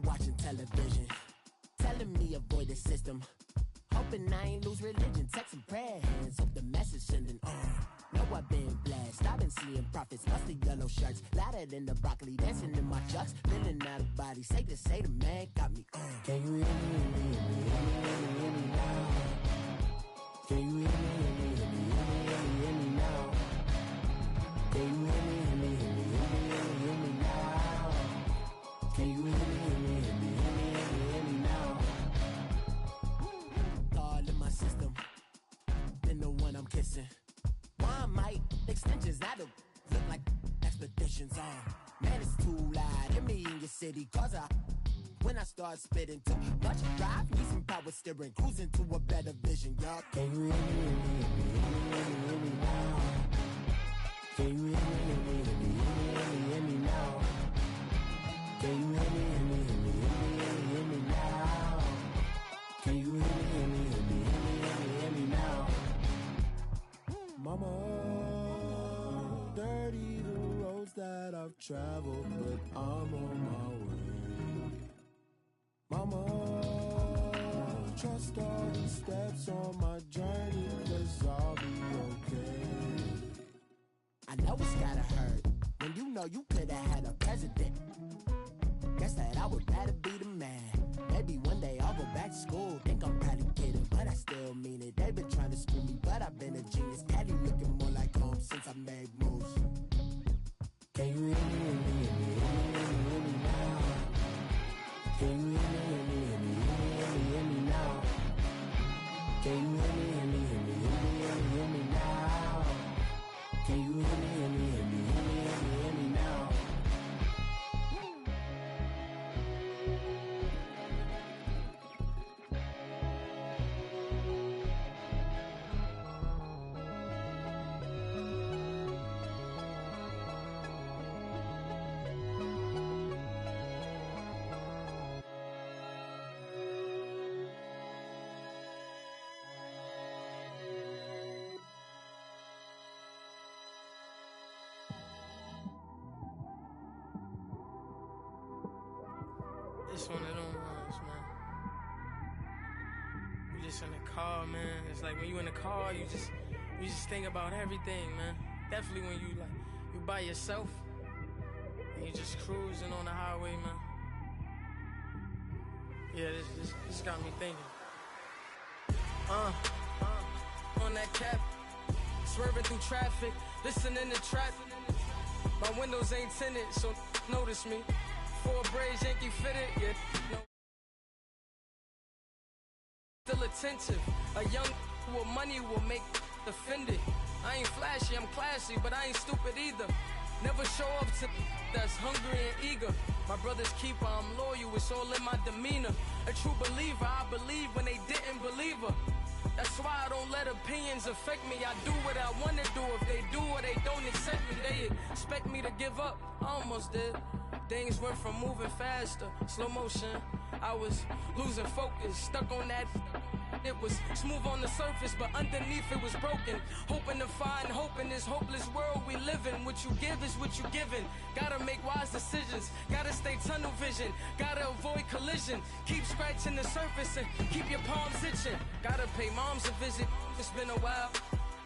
watching television, telling me avoid the system. Hoping I ain't lose religion, texting prayer hands, hope the message sending on. Know I've been blessed, I've been seeing prophets, musty yellow shirts, louder than the broccoli, dancing in my chucks, feeling out of body, say the man got me on. Can you hear me, hear me now? Can you hear me, hear me now? Can you hear me, hear me now? Can you hear me, hear me now? All in my system, then the one I'm kissing. Why might extensions that'll look like expeditions on? Man, it's too loud. Hear me in your city, cause when I start spitting too much drive, need some power steering, cruising to a better vision, y'all. Can you hear me now? Can you hear me now? Can you hear me now? Can you hear me now? Mama, dirty the roads that I've traveled, but I'm on my way. Mama, trust all the steps on my journey, 'cause I'll be okay. I know it's gotta hurt when you know you could've had a president. Guess that I would rather be the man. Maybe one day I'll go back to school. Think I'm probably kidding, but I still mean it. They've been trying to screw me, but I've been a genius. Caddy looking more like home since I made moves. Can you hear me now? Can you hear me now? Can you hear me now? Can you hear me now? It's one of them ones, man. You just in the car, man. It's like when you in the car, you just think about everything, man. Definitely when you by yourself and you just cruising on the highway, man. Yeah, this got me thinking. On that cap, swerving through traffic, listening to trap. My windows ain't tinted, so notice me. Four braids, Yankee fitted, yeah, no. Still attentive, a young with money will make offended. I ain't flashy, I'm classy, but I ain't stupid either. Never show up to that's hungry and eager. My brother's keeper, I'm loyal, it's all in my demeanor. A true believer, I believe when they didn't believe her. That's why I don't let opinions affect me. I do what I wanna do. If they do or they don't accept me, they expect me to give up. I almost did. Things went from moving faster, slow motion. I was losing focus, stuck on that. It was smooth on the surface, but underneath it was broken. Hoping to find hope in this hopeless world we live in. What you give is what you given. Gotta make wise decisions. Gotta stay tunnel vision. Gotta avoid collision. Keep scratching the surface and keep your palms itching. Gotta pay moms a visit. It's been a while.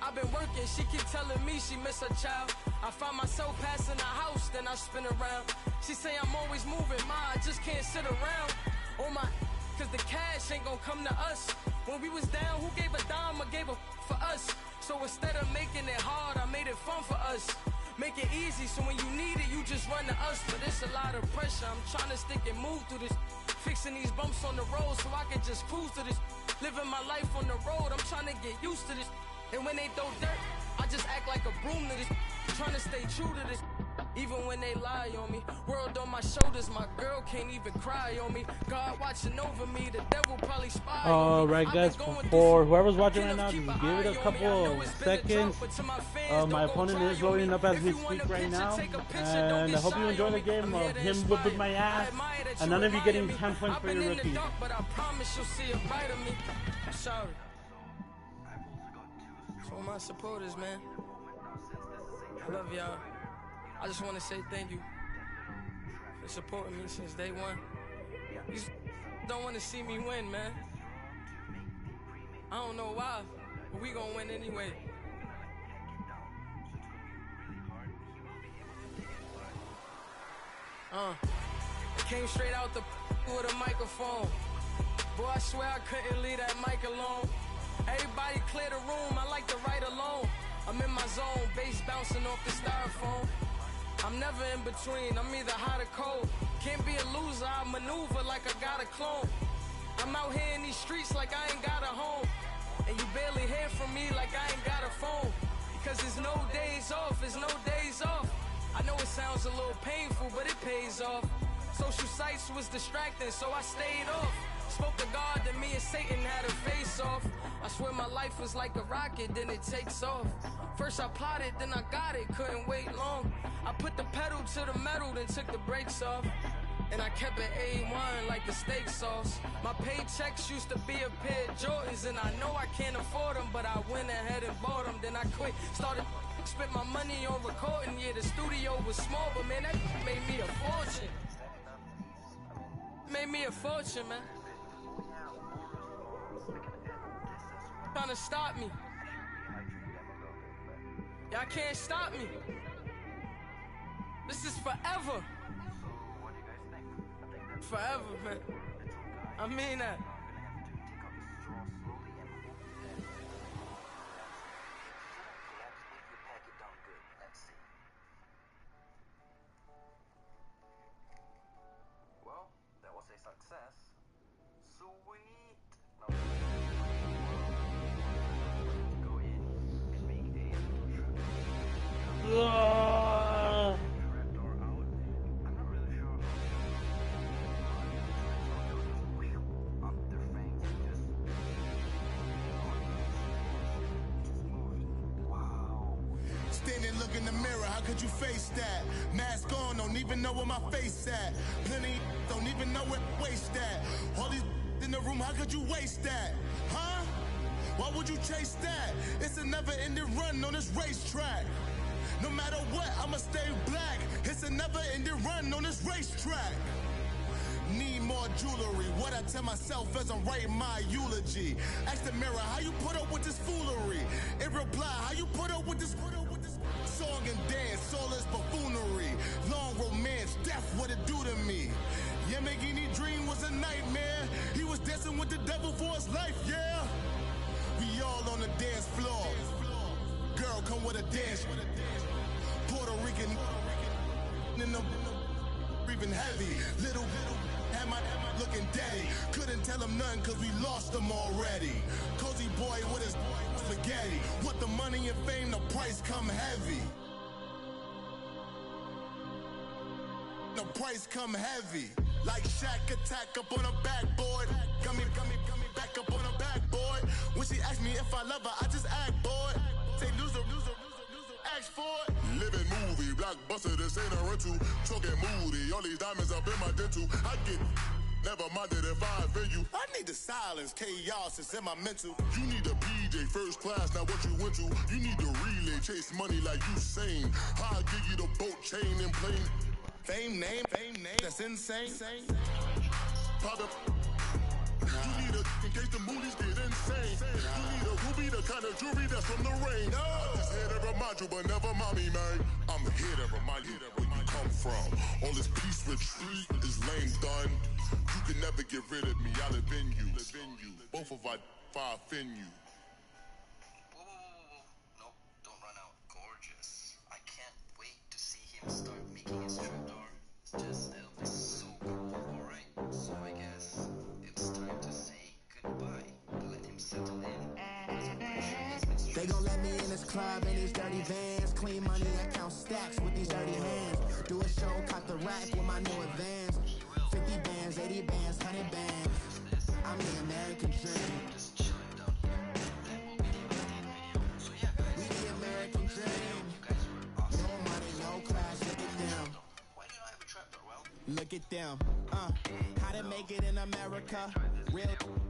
I've been working, she keep telling me she miss her child. I find myself passing the house, then I spin around. She say I'm always moving, I just can't sit around. Oh my, cause the cash ain't gonna come to us. When we was down, who gave a dime or gave a for us? So instead of making it hard, I made it fun for us. Make it easy, so when you need it, you just run to us. But it's a lot of pressure, I'm trying to stick and move through this. Fixing these bumps on the road so I can just cruise to this. Living my life on the road, I'm trying to get used to this. And when they throw dirt, I just act like a broom to this. Trying to stay true to this. Even when they lie on me. World on my shoulders, my girl can't even cry on me. God watching over me, the devil probably spy on me. Alright guys, for whoever's watching right now, just give it a couple of seconds. My opponent is loading up as we speak right now. And I hope you enjoy the game of him whipping my ass. And none of you getting 10 points for your rookie. But I promise you'll see it right of me. I'm sorry. For my supporters, man. I love y'all. I just want to say thank you for supporting me since day one. These don't want to see me win, man. I don't know why, but we gonna win anyway. It came straight out the with a microphone. Boy, I swear I couldn't leave that mic alone. Everybody clear the room, I like to write alone. I'm in my zone, bass bouncing off the styrofoam. I'm never in between, I'm either hot or cold. Can't be a loser, I maneuver like I got a clone. I'm out here in these streets like I ain't got a home. And you barely hear from me like I ain't got a phone. Because there's no days off, there's no days off. I know it sounds a little painful, but it pays off. Social sites was distracting, so I stayed off. Spoke to God that me and Satan had a face off. I swear my life was like a rocket, then it takes off. First I plotted, then I got it, couldn't wait long. I put the pedal to the metal, then took the brakes off. And I kept it A1 like the steak sauce. My paychecks used to be a pair of Jordans, and I know I can't afford them, but I went ahead and bought them. Then I quit, started spent my money on recording. Yeah, the studio was small, but man, that made me a fortune. Made me a fortune, man. Trying to stop me. Y'all can't stop me. This is forever. Forever, man. I mean that. Well, that was a success. Sweet. Go in and make a Standing, look in the mirror, how could you face that? Mask on, don't even know where my face at. Plenty, don't even know where waste at. All these in the room, how could you waste that? Huh? Why would you chase that? It's a never-ending run on this racetrack. No matter what, I'ma stay black. It's a never-ending run on this racetrack. Need more jewelry, what I tell myself as I'm writing my eulogy. Ask the mirror, how you put up with this foolery? It reply, how you put up with this song and dance, all this buffoonery. Long romance, death, what it do to me? Yamagini dream was a nightmare. He was dancing with the devil for his life, yeah. We all on the dance floor. Girl, come with a dance. Puerto Rican in the breathing heavy. Little had my looking daddy. Couldn't tell him nothing cause we lost him already. Cozy boy with his spaghetti. With the money and fame, the price come heavy. The price come heavy. Like Shaq attack up on a backboard. Got me back up on a backboard. When she asked me if I love her, I just act bored. Say loser, ask for it. Living movie, blockbuster, this ain't a rental. Talking moody, all these diamonds up in my dental. I get never minded if I offend you. I need the silence, chaos is in my mental. You need a PJ, first class, not what you went to. You need the relay, chase money like you sane. How I give you the boat chain and plane. Fame name, that's insane. Private. You need a in case the movies get insane. You need a ruby, the kind of jewelry that's from the rain. No. I'm just here to remind you, but never mommy, man. I'm here to remind you where you come from. All this peace retreat is lame done. You can never get rid of me. I live in you. Both of our fire offend you. Whoa. Nope, don't run out. Gorgeous. I can't wait to see him start making his trapdoor. It'll be so cool, alright? So I guess it's time to say goodbye. Let him settle in. They gon' let me in this club in these dirty vans. Clean money, I count stacks with these dirty hands. Do a show, cop the rack with my new advance. 50 bands, 80 bands, 100 bands. I'm the American dream. Just chilling down here. So yeah, guys. We the American dream. You guys were awesome. No money, no class, look at them. Why did I have a trapdoor? Well, Look at them, how to make it in America. Real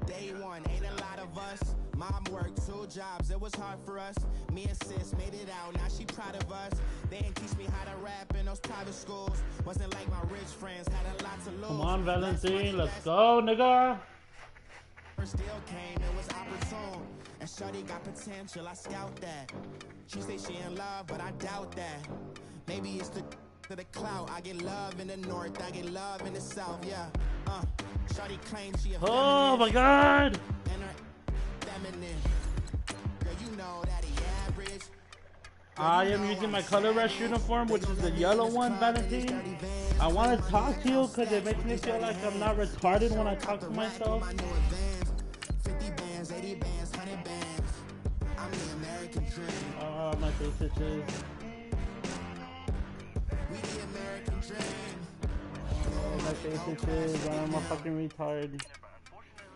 day one, ain't a lot of us. Mom worked 2 jobs, it was hard for us. Me and sis made it out. out, now she proud of us. They didn't teach me how to rap in those private schools. Wasn't like my rich friends, had a lot to lose. Come on, Valentine, let's go, nigga. Still came, it was opportune. And shorty got potential, I scout that. She say she in love, but I doubt that. Maybe it's the clout. I get love in the north, I get love in the south, yeah. Shorty claims she a feminist. Oh my god. And her feminine. Girl, you know that he average. I am using my color rush uniform, which is the yellow one, Valentine. I want to talk to you because it makes me feel like I'm not retarded when I talk to myself. 50 bands, 80 bands, 100 bands. I'm the American dream. Oh, my face itches. We the American dream. Oh, my face itches. I'm a fucking retard.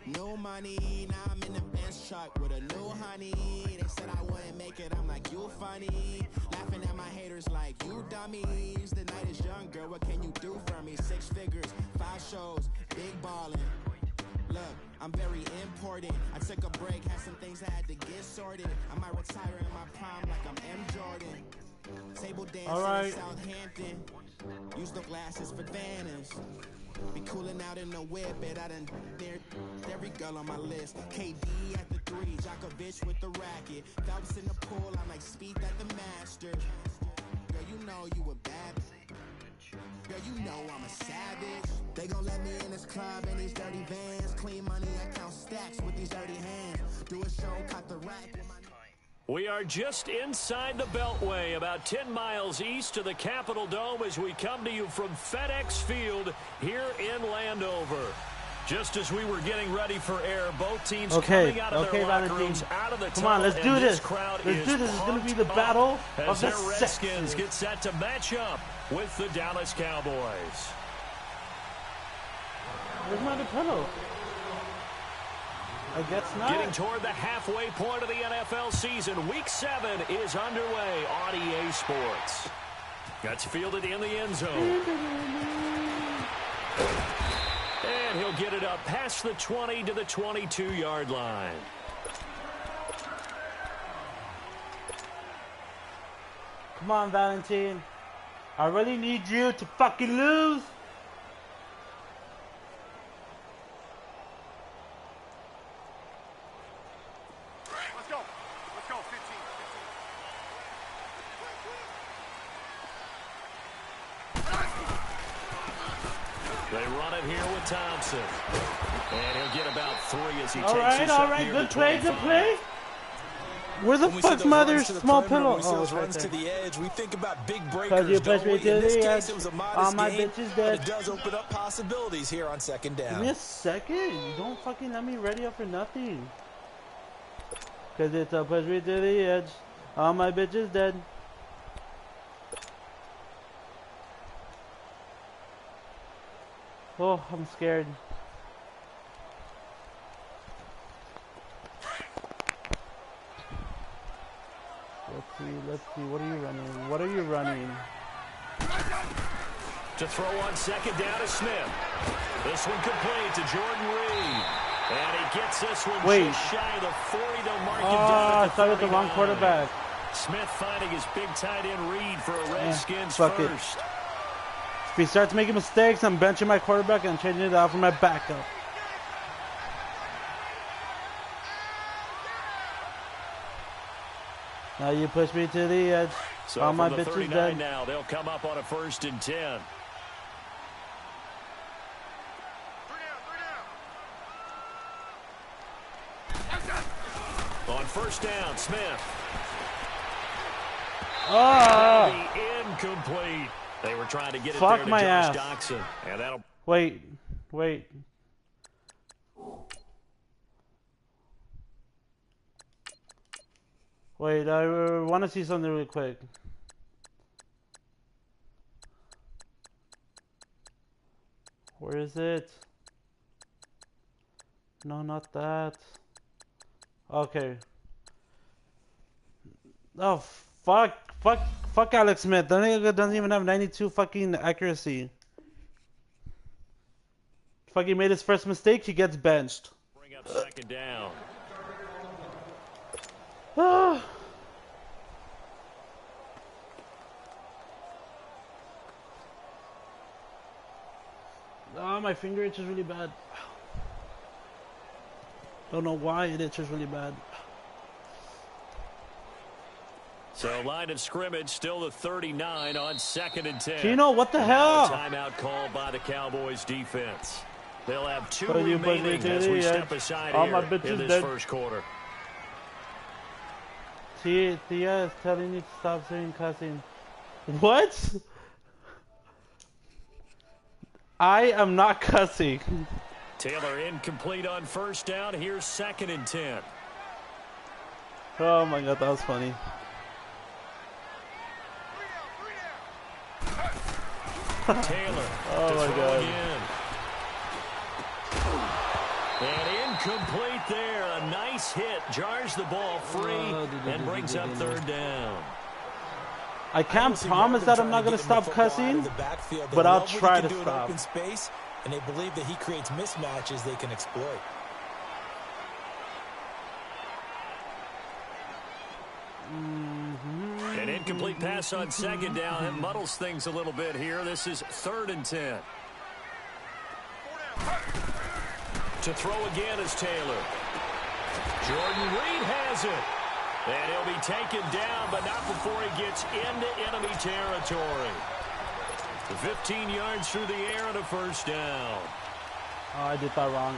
No money, now I'm in the Benz truck with a new honey. They said I wouldn't make it, I'm like, you funny. Laughing at my haters like, you dummies. The night is young, girl, what can you do for me? 6 figures, 5 shows, big ballin'. Look, I'm very important. I took a break, had some things I had to get sorted. I might retire in my prime like I'm M. Jordan. Table dancing in Southampton. Use the glasses for Vanish. Be cooling out in the whip, but I done there every girl on my list. KD at the 3, Djokovic with the racket. Phelps in the pool, I'm like Speed at the Masters. Girl, you know you a bad. Girl, you know I'm a savage. They gon' let me in this club in these dirty vans. Clean money, I count stacks with these dirty hands. Do a show, cut the rack. We are just inside the Beltway, about 10 miles east of the Capitol Dome as we come to you from FedEx Field here in Landover. Just as we were getting ready for air, both teams coming out of their locker rooms, out of the tunnel. Come on, let's do this. Crowd let's do this. It's going to be the battle of the Redskins get set to match up with the Dallas Cowboys. Where's my pillow? I guess not. Getting toward the halfway point of the NFL season. Week 7 is underway on EA Sports. That's fielded in the end zone. And he'll get it up past the 20 to the 22-yard line. Come on, Valentine. I really need you to fucking lose. They run it here with Thompson. And he'll get about 3 as he takes it. All right, good play, good play. Where the fuck's my other small pillow? Oh, it's runs to the edge. We think about big breakers, don't we? In this case, it was a modest game, but it does open up possibilities here on second down. Give me a second. You don't fucking let me ready up for nothing. Because it's a push me to the edge. All my bitches dead. Oh, I'm scared. Let's see. What are you running? What are you running? To throw on second down to Smith. This one complete to Jordan Reed. And he gets this one just shy of the 40. They'll mark him down. I thought it was the wrong quarterback. Smith finding his big tight end Reed for a Redskins fuck first. If he starts making mistakes, I'm benching my quarterback and changing it out for my backup. Now you push me to the edge. So all my from the bitches 39 dead. now, they'll come up on a 1st and 10. On 1st down, Smith. Incomplete. They were trying to get it there to Josh Doxson. And that'll... Wait. Wait, I want to see something really quick. Where is it? No, not that. Okay. Oh, fuck Alex Smith. That nigga doesn't even have 92 fucking accuracy. Fucking made his first mistake, he gets benched. Bring up second down. Oh, my finger itches really bad. Don't know why it itches really bad. So line of scrimmage still the 39 on 2nd and 10. Chino, what the hell? Timeout called by the Cowboys defense. They'll have 2 remaining as we step aside here in this first quarter. Tia is telling you to stop saying cussing. What? I am not cussing. Taylor incomplete on first down. Here's 2nd and 10. Oh my god, that was funny. Taylor. Oh my god. Again. And incomplete there. A nice hit. Jars the ball free and brings up 3rd down. I can't promise that I'm not going to stop cussing, but I'll try to stop. Open space, and they believe that he creates mismatches they can exploit. An incomplete pass on 2nd down. It muddles things a little bit here. This is 3rd and 10. To throw again is Taylor. Jordan Reed has it. And he'll be taken down, but not before he gets into enemy territory. 15 yards through the air and a first down. Oh, I did that wrong.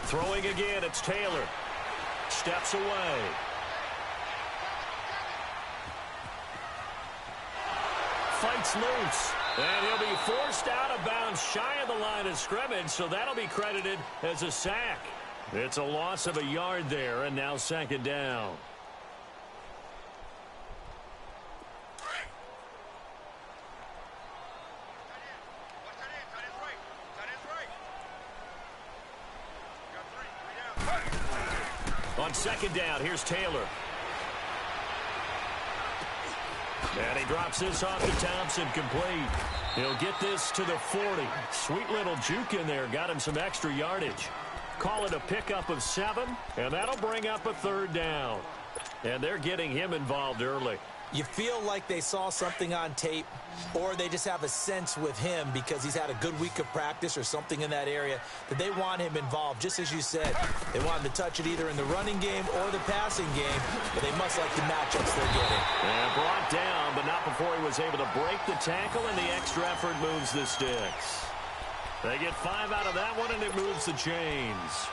Throwing again, it's Taylor. Steps away. Fights loose. And he'll be forced out of bounds shy of the line of scrimmage, so that'll be credited as a sack. It's a loss of a yard there, and now 2nd down. On 2nd down, here's Taylor. And he drops this off to Thompson, complete. He'll get this to the 40. Sweet little juke in there, got him some extra yardage. Call it a pickup of 7, and that'll bring up a 3rd down. And they're getting him involved early. You feel like they saw something on tape, or they just have a sense with him because he's had a good week of practice or something in that area that they want him involved. Just as you said, they want him to touch it either in the running game or the passing game, but they must like the matchups they're getting. And brought down, but not before he was able to break the tackle, and the extra effort moves the sticks. They get 5 out of that one, and it moves the chains.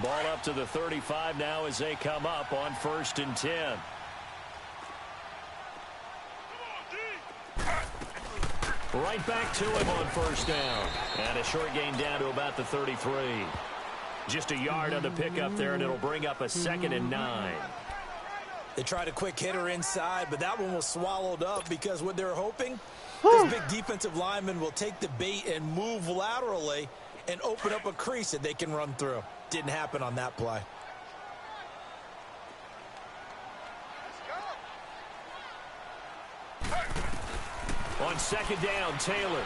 Ball up to the 35 now as they come up on 1st and 10. Right back to him on 1st down. And a short gain down to about the 33. Just a yard on the pickup there, and it'll bring up a 2nd and 9. They tried a quick hitter inside, but that one was swallowed up because what they're hoping, this big defensive lineman will take the bait and move laterally and open up a crease that they can run through. Didn't happen on that play. On 2nd down, Taylor.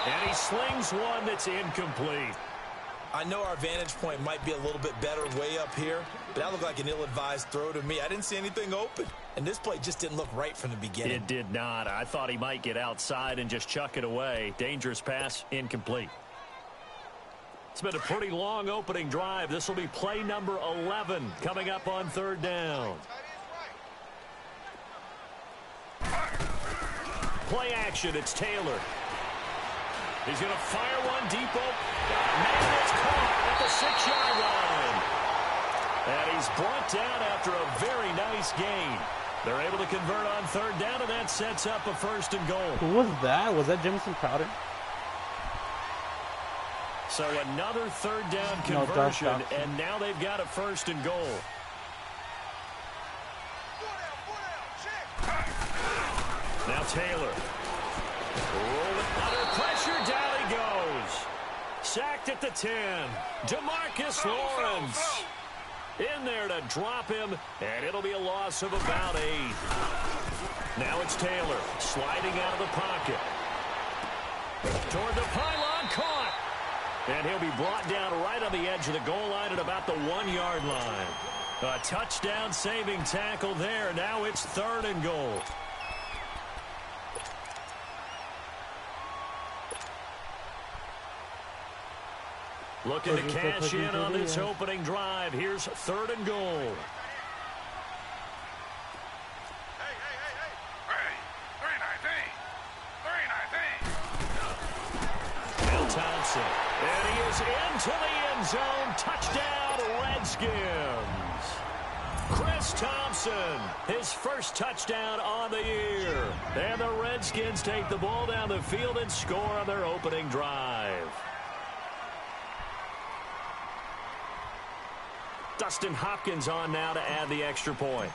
And he slings one that's incomplete. I know our vantage point might be a little bit better way up here, but that looked like an ill-advised throw to me. I didn't see anything open, and this play just didn't look right from the beginning. It did not. I thought he might get outside and just chuck it away. Dangerous pass, incomplete. It's been a pretty long opening drive. This will be play number 11 coming up on 3rd down. Play action, it's Taylor. He's going to fire one deep open. Man, it's caught at the 6-yard line. And he's brought down after a very nice gain. They're able to convert on 3rd down, and that sets up a 1st and goal. Who was that? Was that Jamison Crowder? So another 3rd down conversion, and now they've got a 1st and goal. Now Taylor. Rolling under pressure, down he goes. Sacked at the 10. DeMarcus Lawrence. In there to drop him, and it'll be a loss of about 8. Now it's Taylor sliding out of the pocket. Toward the pylon, caught. And he'll be brought down right on the edge of the goal line at about the 1-yard line. A touchdown saving tackle there. Now it's 3rd and goal. Looking to cash in on this opening drive. Here's 3rd and goal. Thompson. And he is into the end zone. Touchdown, Redskins. Chris Thompson, his first touchdown on the year. And the Redskins take the ball down the field and score on their opening drive. Dustin Hopkins on now to add the extra point.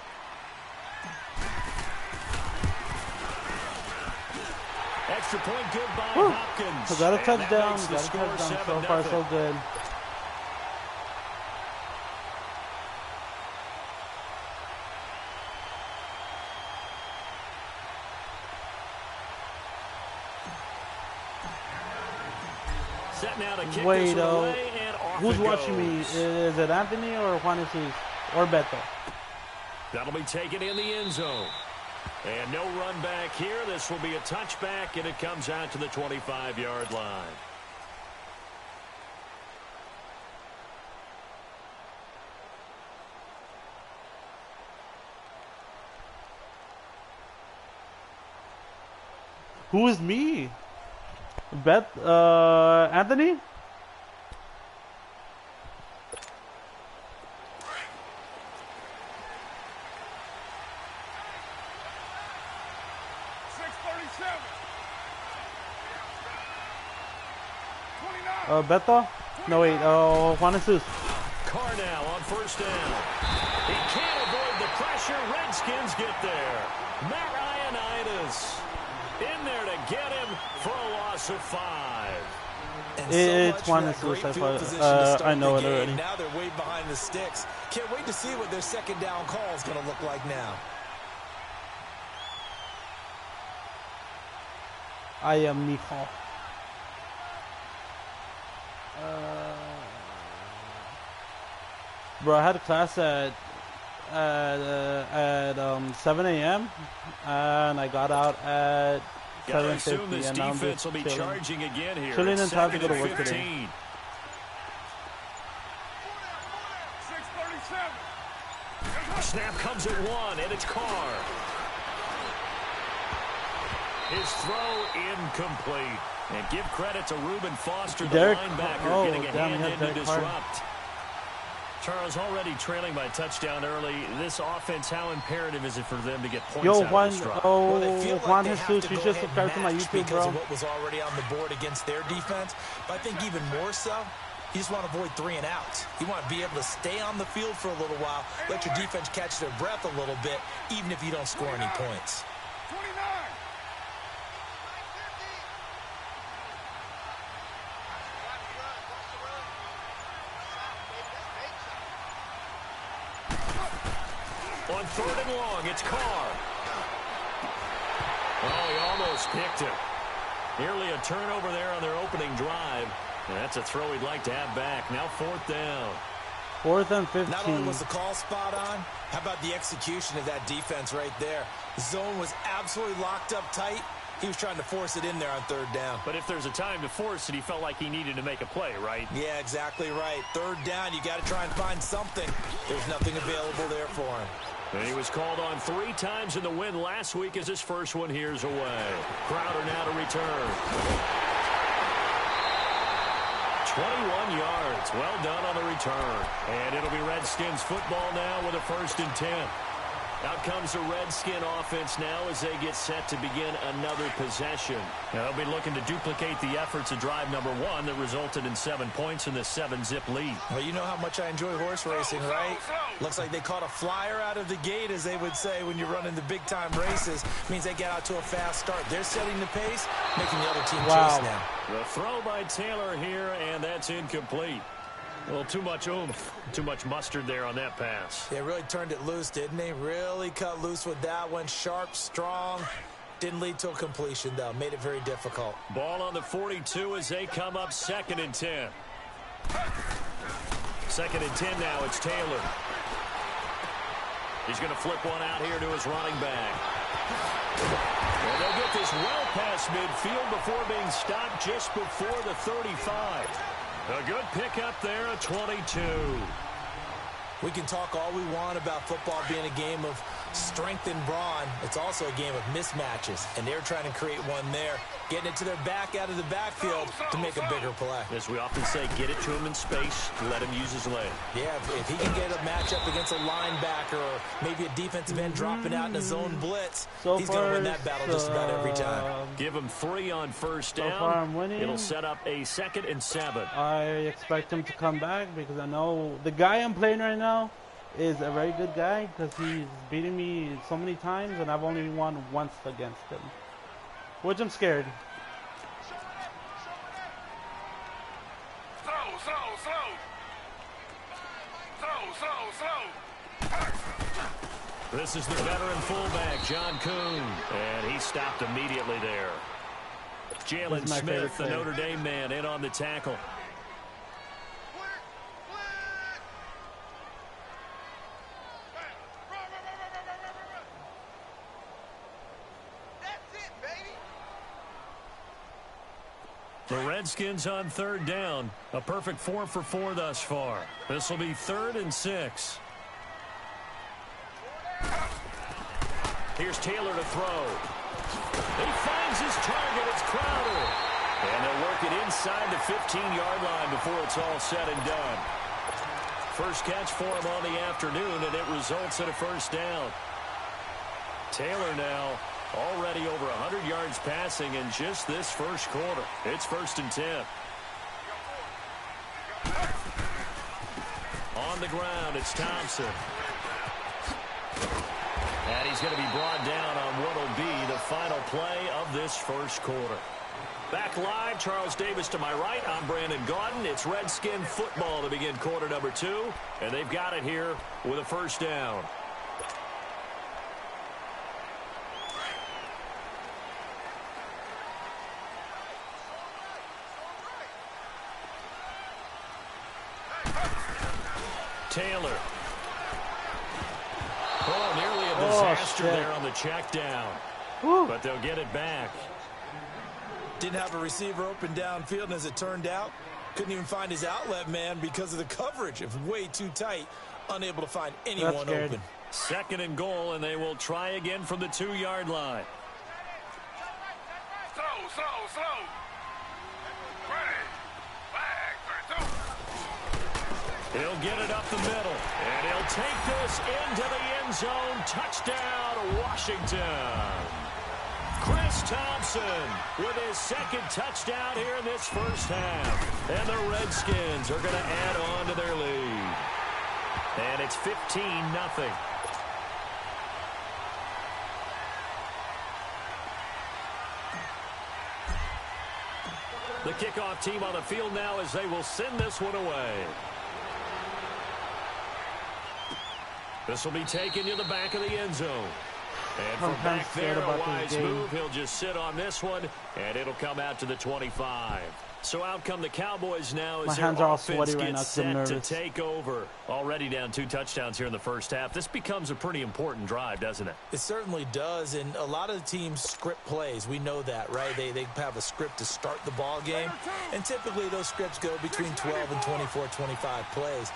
Extra point good by Hopkins. So got a touchdown. Got a touchdown. So far, so good. Set now to kick Wait, this away, and off who's it watching goes. me? Is it Anthony or Juan Jesus or Beto? That'll be taken in the end zone. And no run back here. This will be a touchback, and it comes out to the 25-yard line. Who is me? Anthony? Beto? No, wait. Juan Jesus. Carr now on 1st down. He can't avoid the pressure. Redskins get there. Matt Ioannidis in there to get him for a loss of 5. It's Juan Jesus. I know it already. Now they're way behind the sticks. Can't wait to see what their 2nd down call is going to look like now. I am Nico. Bro, I had a class at 7 a.m. and I got out at 7:50. Assume this and I'm defense will be chilling. charging again here. Chilling It's and time to go to 2nd work and today. 15. Snap comes at 1, and it's Carr. His throw incomplete. And give credit to Reuben Foster, the linebacker, getting a hand in to disrupt. Charles, already trailing by touchdown early. This offense, how imperative is it for them to get points out Juan, of this drive? Juan Jesus, you should subscribe to my YouTube, because bro. of what was already on the board against their defense. But I think even more so, you just want to avoid 3 and outs. You want to be able to stay on the field for a little while, let your defense catch their breath a little bit, even if you don't score any points. 29. On 3rd and long, it's Carr. Oh, he almost picked it. Nearly a turnover there on their opening drive. And that's a throw he'd like to have back. Now 4th down. 4th and 15. Not only was the call spot on, how about the execution of that defense right there? The zone was absolutely locked up tight. He was trying to force it in there on 3rd down. But if there's a time to force it, he felt like he needed to make a play, right? Yeah, exactly right. 3rd down, you got to try and find something. There's nothing available there for him. And he was called on 3 times in the win last week as his first one here's away. Crowder now to return. 21 yards. Well done on the return. And it'll be Redskins football now with a 1st and 10. Out comes the Redskin offense now as they get set to begin another possession. Now they'll be looking to duplicate the efforts of drive number 1 that resulted in 7 points in the 7-zip lead. Well, you know how much I enjoy horse racing, right? Looks like they caught a flyer out of the gate, as they would say when you're running the big-time races. Means they get out to a fast start. They're setting the pace, making the other team chase now. The throw by Taylor here, and that's incomplete. Well, too much oomph, too much mustard there on that pass. They really turned it loose, didn't they? Really cut loose with that one. Sharp, strong. Didn't lead to a completion, though. Made it very difficult. Ball on the 42 as they come up 2nd and 10. 2nd and 10 now. It's Taylor. He's going to flip one out here to his running back. And they'll get this well past midfield before being stopped just before the 35. A good pickup there at 22. We can talk all we want about football being a game of strength and brawn. It's also a game of mismatches, and they're trying to create one there, getting it to their back out of the backfield to make a bigger play. As we often say, get it to him in space, let him use his leg. Yeah, if he can get a matchup against a linebacker or maybe a defensive end dropping out in a zone blitz, he's going to win that battle just about every time. Give him 3 on first down. So far I'm winning. It'll set up a 2nd and 7. I expect him to come back because I know the guy I'm playing right now is a very good guy because he's beating me so many times and I've only won once against him, which I'm scared. This is the veteran fullback, John Kuhn, and he stopped immediately there. Jalen Smith, the Notre Dame man, in on the tackle. The Redskins on 3rd down. A perfect 4 for 4 thus far. This will be 3rd and 6. Here's Taylor to throw. He finds his target. It's Crowder. And they'll work it inside the 15-yard line before it's all said and done. First catch for him on the afternoon, and it results in a first down. Taylor now already over 100 yards passing in just this first quarter. It's 1st and 10. On the ground, it's Thompson. And he's going to be brought down on what will be the final play of this first quarter. Back live, Charles Davis to my right. I'm Brandon Gaudin. It's Redskin football to begin quarter number 2. And they've got it here with a first down. Taylor. Oh, nearly a disaster there on the check down. But they'll get it back. Didn't have a receiver open downfield, and as it turned out, couldn't even find his outlet man because of the coverage. It was way too tight, unable to find anyone open. 2nd and goal, and they will try again from the 2-yard line. Slow. He'll get it up the middle, and he'll take this into the end zone. Touchdown, Washington. Chris Thompson with his 2nd touchdown here in this first half. And the Redskins are going to add on to their lead. And it's 15-0. The kickoff team on the field now as they will send this one away. This will be taken to the back of the end zone. And from back there, a wise move. He'll just sit on this one, and it'll come out to the 25. So out come the Cowboys now as their offense gets set to take over. Already down 2 touchdowns here in the first half. This becomes a pretty important drive, doesn't it? It certainly does, and a lot of the teams script plays. We know that, right? They have a script to start the ball game, and typically those scripts go between 12 and 24, 25 plays.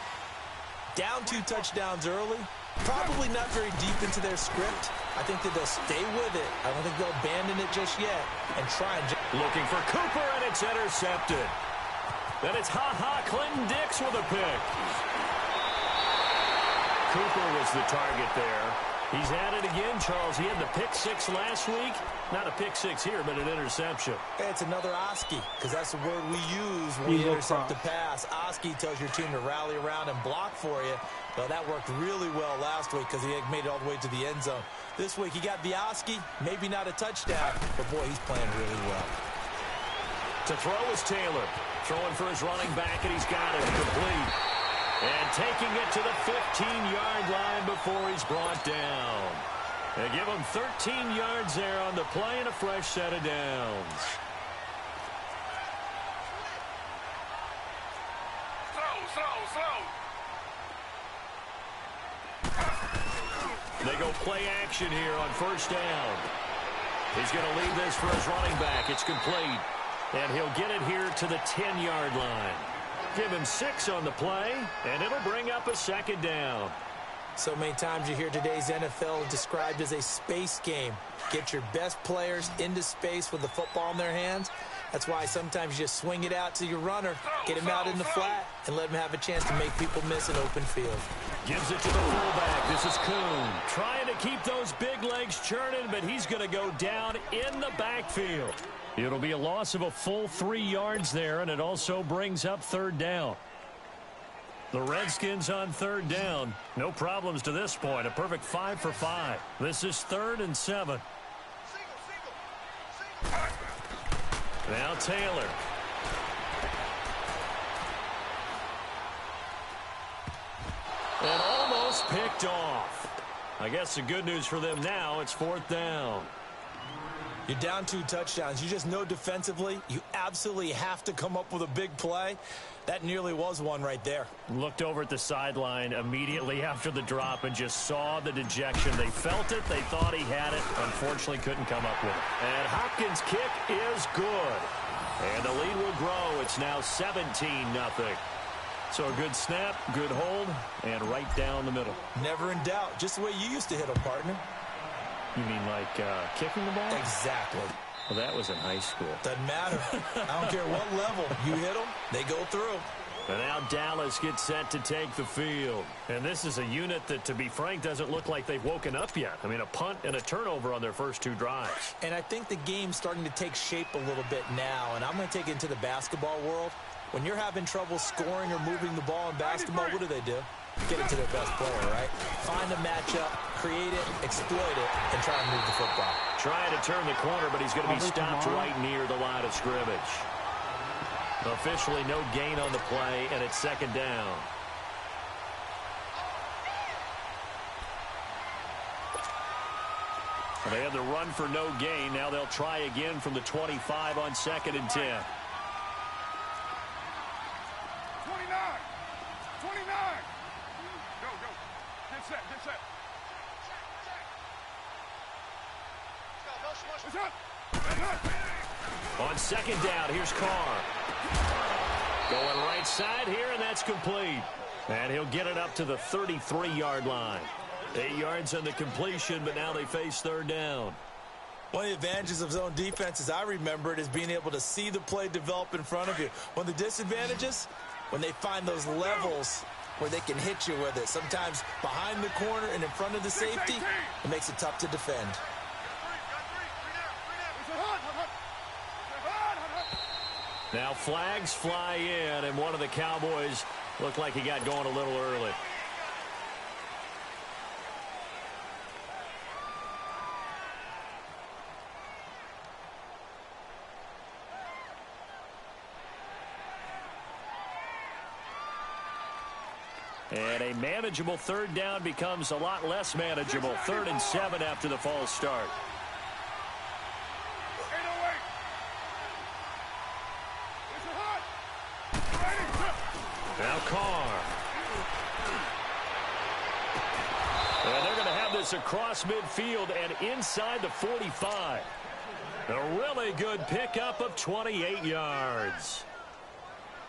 Down 2 touchdowns early, probably not very deep into their script. I think that they'll stay with it. I don't think they'll abandon it just yet and try and... Looking for Cooper, and it's intercepted. Then it's Clinton Dix with a pick. Cooper was the target there. He's at it again, Charles. He had the pick 6 last week. Not a pick 6 here, but an interception. It's another Oski, because that's the word we use when we intercept the pass. Oski tells your team to rally around and block for you. Well, that worked really well last week because he had made it all the way to the end zone. This week, he got the Oski, maybe not a touchdown, but boy, he's playing really well. To throw is Taylor. Throwing for his running back, and he's got it. Complete. And taking it to the 15-yard line before he's brought down. They give him 13 yards there on the play and a fresh set of downs. They go play action here on first down. He's going to leave this for his running back. It's complete. And he'll get it here to the 10-yard line. Give him 6 on the play, and it'll bring up a second down. So many times you hear today's NFL described as a space game. Get your best players into space with the football in their hands. That's why sometimes you just swing it out to your runner, get him out in the flat, and let him have a chance to make people miss an open field. Gives it to the fullback. This is Kuhn. Trying to keep those big legs churning, but he's going to go down in the backfield. It'll be a loss of a full 3 yards there, and it also brings up third down. The Redskins on third down. No problems to this point. A perfect 5 for 5. This is 3rd and 7. Now Taylor. And almost picked off. I guess the good news for them now, it's 4th down. You're down 2 touchdowns. You just know defensively you absolutely have to come up with a big play. That nearly was one right there. Looked over at the sideline immediately after the drop and just saw the dejection. They felt it. They thought he had it. Unfortunately, couldn't come up with it. And Hopkins' kick is good. And the lead will grow. It's now 17-0. So a good snap, good hold, and right down the middle. Never in doubt. Just the way you used to hit them, partner. You mean like kicking the ball? Exactly. Well, that was in high school. Doesn't matter. I don't care what level. You hit them, they go through. And now Dallas gets set to take the field. And this is a unit that, to be frank, doesn't look like they've woken up yet. I mean, a punt and a turnover on their first 2 drives. And I think the game's starting to take shape a little bit now. And I'm going to take it into the basketball world. When you're having trouble scoring or moving the ball in basketball, what do? Get it to their best player, right? Find a matchup, create it, exploit it, and try and move the football. Trying to turn the corner, but he's going to be stopped right near the line of scrimmage. Officially no gain on the play, and it's 2nd down. They had the run for no gain. Now they'll try again from the 25 on 2nd and 10. 29. 29. Go. Get set. On 2nd down, here's Carr. Going right side here, and that's complete. And he'll get it up to the 33-yard line. 8 yards on the completion, but now they face 3rd down. One of the advantages of zone defense, as I remember it, is being able to see the play develop in front of you. One of the disadvantages, when they find those levels where they can hit you with it. Sometimes behind the corner and in front of the safety, it makes it tough to defend. Now flags fly in, and one of the Cowboys looked like he got going a little early. And a manageable 3rd down becomes a lot less manageable. 3rd and 7 after the false start. Now Carr. And they're going to have this across midfield and inside the 45. A really good pickup of 28 yards.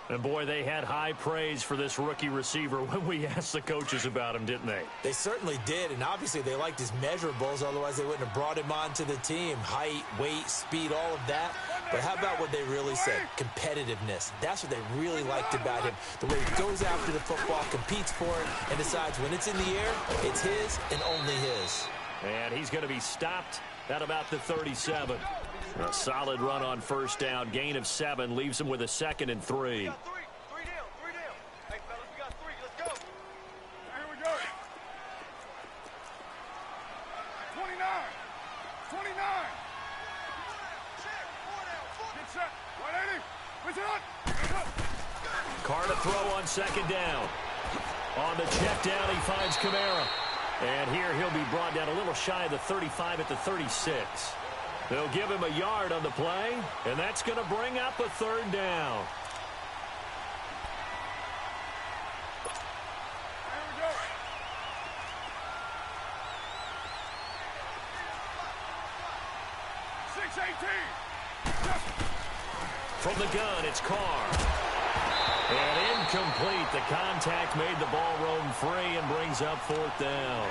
And, boy, they had high praise for this rookie receiver when we asked the coaches about him, didn't they? They certainly did, and obviously they liked his measurables. Otherwise, they wouldn't have brought him onto the team. Height, weight, speed, all of that. But how about what they really said? Competitiveness. That's what they really liked about him. The way he goes after the football, competes for it, and decides when it's in the air, it's his and only his. And he's going to be stopped at about the 37. A solid run on first down. Gain of 7 leaves him with a 2nd and 3. Three down. Hey, fellas, we got 3. Let's go. Here we go. 29. Get set. 180. Carr to throw on second down. On the check down, he finds Kamara. And here he'll be brought down a little shy of the 35 at the 36. They'll give him a yard on the play, and that's going to bring up a third down. From the gun, it's Carr. And incomplete. The contact made the ball roam free and brings up fourth down.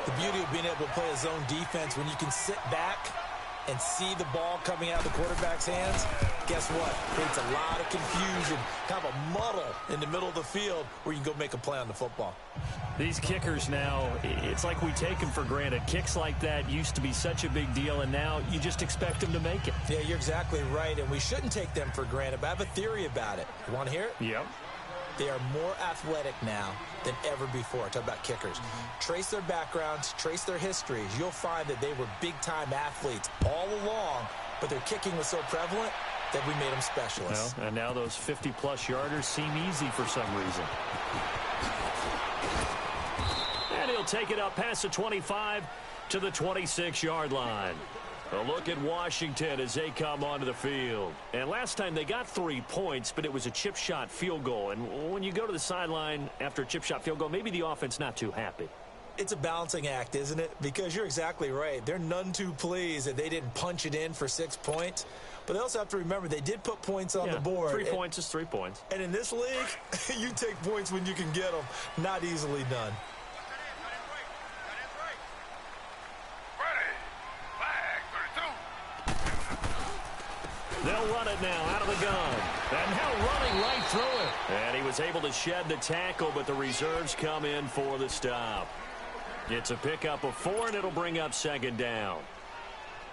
The beauty of being able to play a zone defense when you can sit back and see the ball coming out of the quarterback's hands, guess what? Creates a lot of confusion, kind of a muddle in the middle of the field where you can go make a play on the football. These kickers now, it's like we take them for granted. Kicks like that used to be such a big deal, and now you just expect them to make it. Yeah, you're exactly right, and we shouldn't take them for granted, but I have a theory about it. You want to hear it? Yep. They are more athletic now than ever before. Talk about kickers. Trace their backgrounds, trace their histories. You'll find that they were big-time athletes all along, but their kicking was so prevalent that we made them specialists. Well, and now those 50-plus yarders seem easy for some reason. And he'll take it up past the 25 to the 26-yard line. A look at Washington as they come onto the field. And last time they got 3 points, but it was a chip shot field goal. And when you go to the sideline after a chip shot field goal, maybe the offense not too happy. It's a balancing act, isn't it? Because you're exactly right. They're none too pleased that they didn't punch it in for 6 points. But they also have to remember they did put points on the board. 3 points is 3 points. And in this league, you take points when you can get them. Not easily done. They'll run it now out of the gun. And now running right through it. And he was able to shed the tackle, but the reserves come in for the stop. It's a pickup of 4, and it'll bring up second down.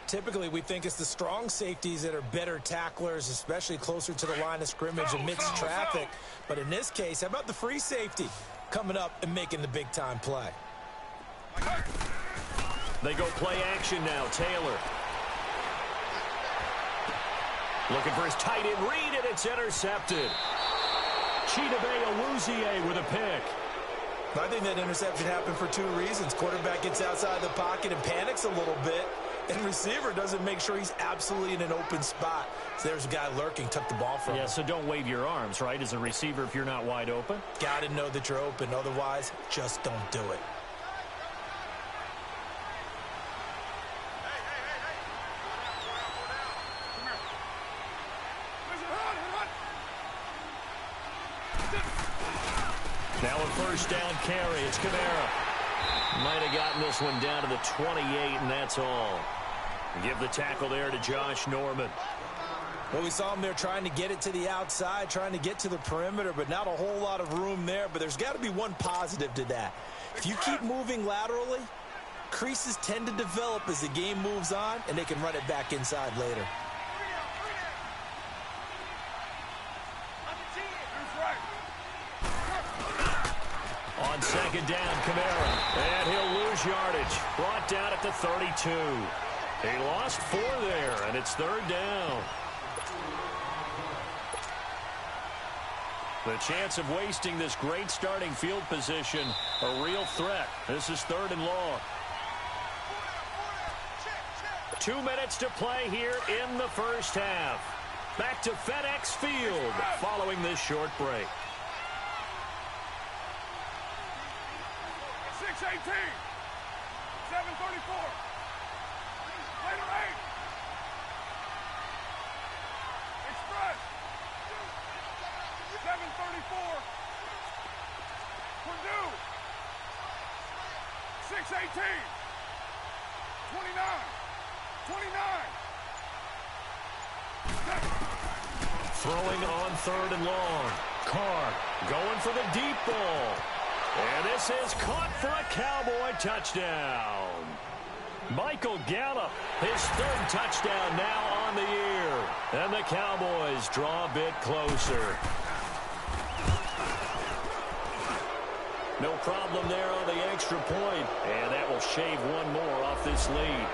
Typically, we think it's the strong safeties that are better tacklers, especially closer to the line of scrimmage amidst traffic. But in this case, how about the free safety coming up and making the big-time play? They go play action now. Taylor. Looking for his tight end read, and it's intercepted. Chidobe Awuzie with a pick. I think that interception happened for 2 reasons. Quarterback gets outside the pocket and panics a little bit, and receiver doesn't make sure he's absolutely in an open spot. So there's a guy lurking, took the ball from him. Yeah, so don't wave your arms, right, as a receiver if you're not wide open? Got to know that you're open. Otherwise, just don't do it. Now a first down carry. It's Kamara. Might have gotten this one down to the 28, and that's all. Give the tackle there to Josh Norman. Well, we saw him there trying to get it to the outside, trying to get to the perimeter, but not a whole lot of room there. But there's got to be one positive to that. If you keep moving laterally, creases tend to develop as the game moves on, and they can run it back inside later. On second down, Kamara. And he'll lose yardage. Brought down at the 32. He lost 4 there, and it's third down. The chance of wasting this great starting field position, a real threat. This is third and long. 2 minutes to play here in the first half. Back to FedEx Field following this short break. 6-18. 7-34. Later 8. Express. 7-34. Purdue. 6-18. 29. 29. Throwing on third and long. Carr going for the deep ball. And this is caught for a Cowboy touchdown. Michael Gallup, his 3rd touchdown now on the year. And the Cowboys draw a bit closer. No problem there on the extra point. And that will shave 1 more off this lead.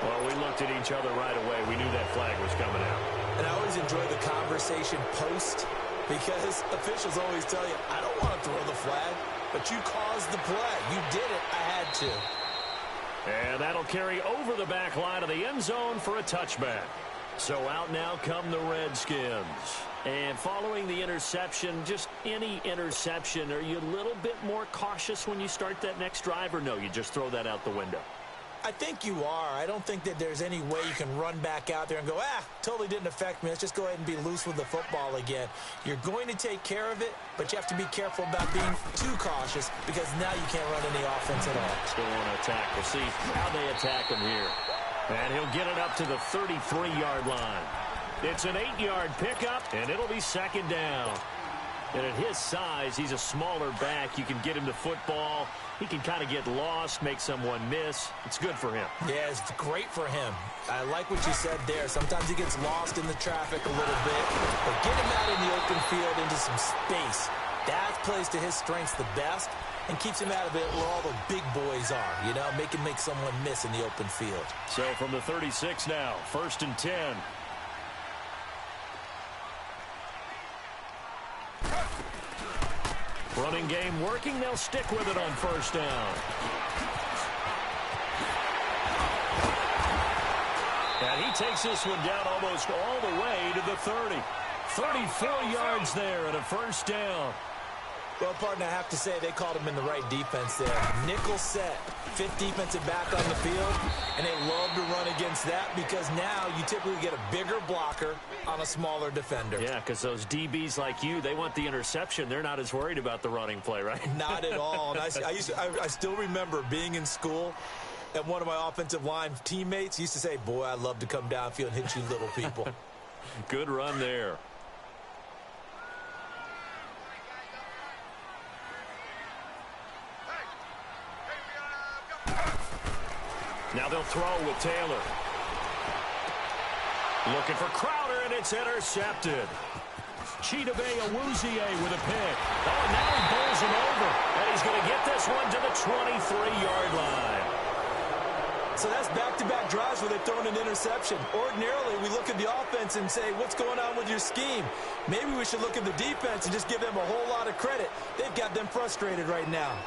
Well, we looked at each other right away. We knew that flag was coming out. And I always enjoy the conversation post because officials always tell you, I don't want to throw the flag, but you caused the play. You did it. I had to. And that'll carry over the back line of the end zone for a touchback. So out now come the Redskins. And following the interception, just any interception, are you a little bit more cautious when you start that next drive, or no, you just throw that out the window? I think you are. I don't think that there's any way you can run back out there and go, totally didn't affect me. Let's just go ahead and be loose with the football again. You're going to take care of it, but you have to be careful about being too cautious because now you can't run any offense at all. Still want to attack. We'll see how they attack him here. And he'll get it up to the 33-yard line. It's an 8-yard pickup, and it'll be second down. And at his size, he's a smaller back. You can get him the football. He can kind of get lost, make someone miss. It's good for him. Yeah, it's great for him. I like what you said there. Sometimes he gets lost in the traffic a little bit. But get him out in the open field into some space. That plays to his strengths the best and keeps him out of it where all the big boys are. You know, make someone miss in the open field. So from the 36 now, 1st and 10. Running game working. They'll stick with it on 1st down. And he takes this one down almost all the way to the 30. 34 yards there at a 1st down. Well, partner, I have to say they called him in the right defense there. Nickel set, 5th defensive back on the field, and they love to run against that because now you typically get a bigger blocker on a smaller defender. Yeah, because those DBs like you, they want the interception. They're not as worried about the running play, right? Not at all. And I still remember being in school, and one of my offensive line teammates used to say, boy, I'd love to come downfield and hit you little people. Good run there. Now they'll throw with Taylor. Looking for Crowder, and it's intercepted. Chidobe Awuzie with a pick. Oh, now he bowls him over. And he's going to get this one to the 23-yard line. So that's back-to-back drives where they've thrown an interception. Ordinarily, we look at the offense and say, what's going on with your scheme? Maybe we should look at the defense and just give them a whole lot of credit. They've got them frustrated right now.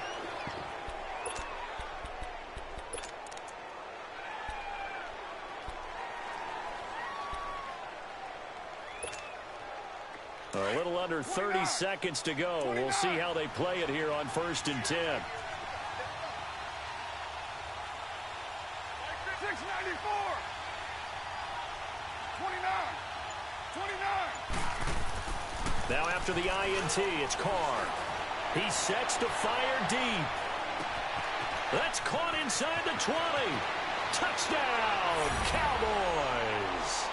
A little under 30 seconds to go. We'll see how they play it here on 1st and 10. 694. 29. Now after the INT, it's Carr. He sets to fire deep. That's caught inside the 20. Touchdown, Cowboys.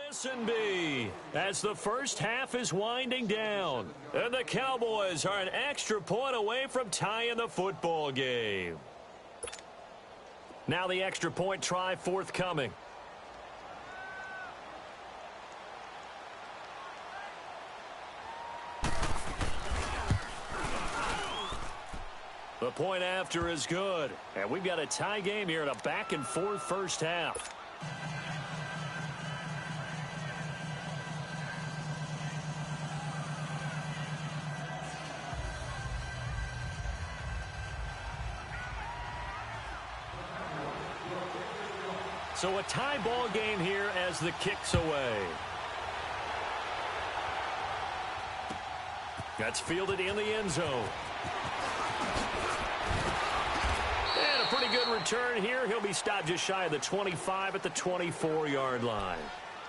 Listen be, as the first half is winding down, and the Cowboys are an extra point away from tying the football game. Now the extra point try forthcoming. The point after is good, and we've got a tie game here in a back-and-forth first half. So a tie ball game here as the kick's away. That's fielded in the end zone. And a pretty good return here. He'll be stopped just shy of the 25 at the 24-yard line.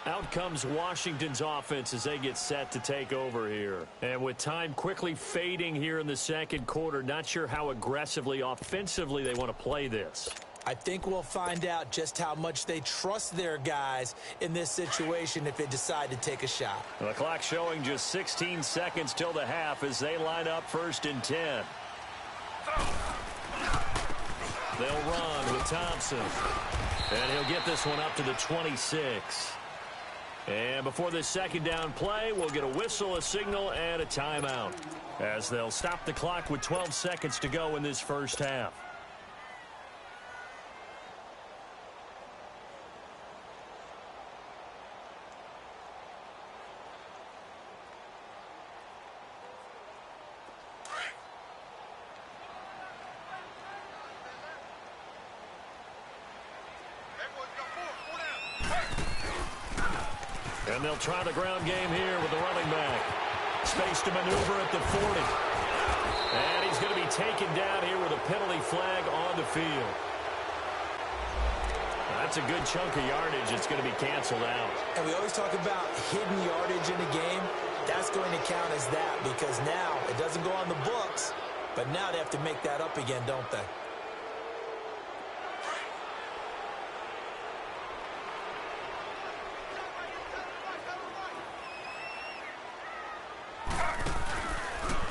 Out comes Washington's offense as they get set to take over here. And with time quickly fading here in the second quarter, not sure how aggressively offensively they want to play this. I think we'll find out just how much they trust their guys in this situation if they decide to take a shot. The clock showing just 16 seconds till the half as they line up 1st and 10. They'll run with Thompson. And he'll get this one up to the 26. And before this second down play, we'll get a whistle, a signal, and a timeout as they'll stop the clock with 12 seconds to go in this first half. And they'll try the ground game here with the running back. Space to maneuver at the 40. And he's going to be taken down here with a penalty flag on the field. That's a good chunk of yardage. It's going to be canceled out. And we always talk about hidden yardage in a game. That's going to count as that because now it doesn't go on the books, but now they have to make that up again, don't they?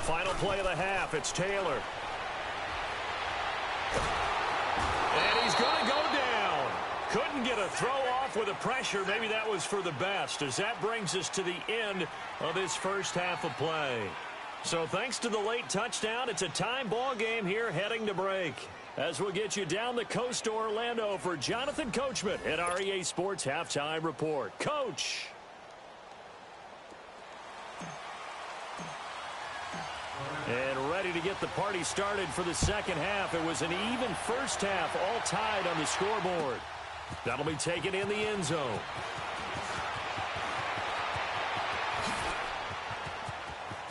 Final play of the half. It's Taylor. And he's going to go down. Couldn't get a throw off with the pressure. Maybe that was for the best as that brings us to the end of this first half of play. So thanks to the late touchdown, it's a time ball game here heading to break. As we'll get you down the coast to Orlando for Jonathan Coachman at our EA Sports Halftime Report. Coach. And ready to get the party started for the second half. It was an even first half, all tied on the scoreboard. That'll be taken in the end zone.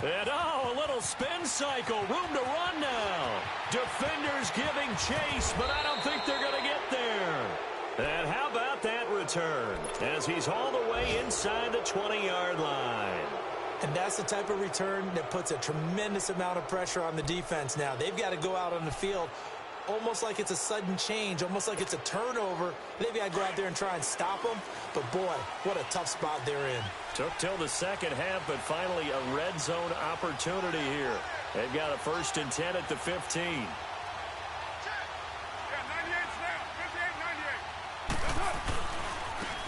And a little spin cycle. Room to run now. Defenders giving chase, but I don't think they're going to get there. And how about that return as he's hauled away inside the 20-yard line. And that's the type of return that puts a tremendous amount of pressure on the defense now. They've got to go out on the field almost like it's a sudden change, almost like it's a turnover. They've got to go out there and try and stop them. But, boy, what a tough spot they're in. Took till the second half, but finally a red zone opportunity here. They've got a 1st and 10 at the 15.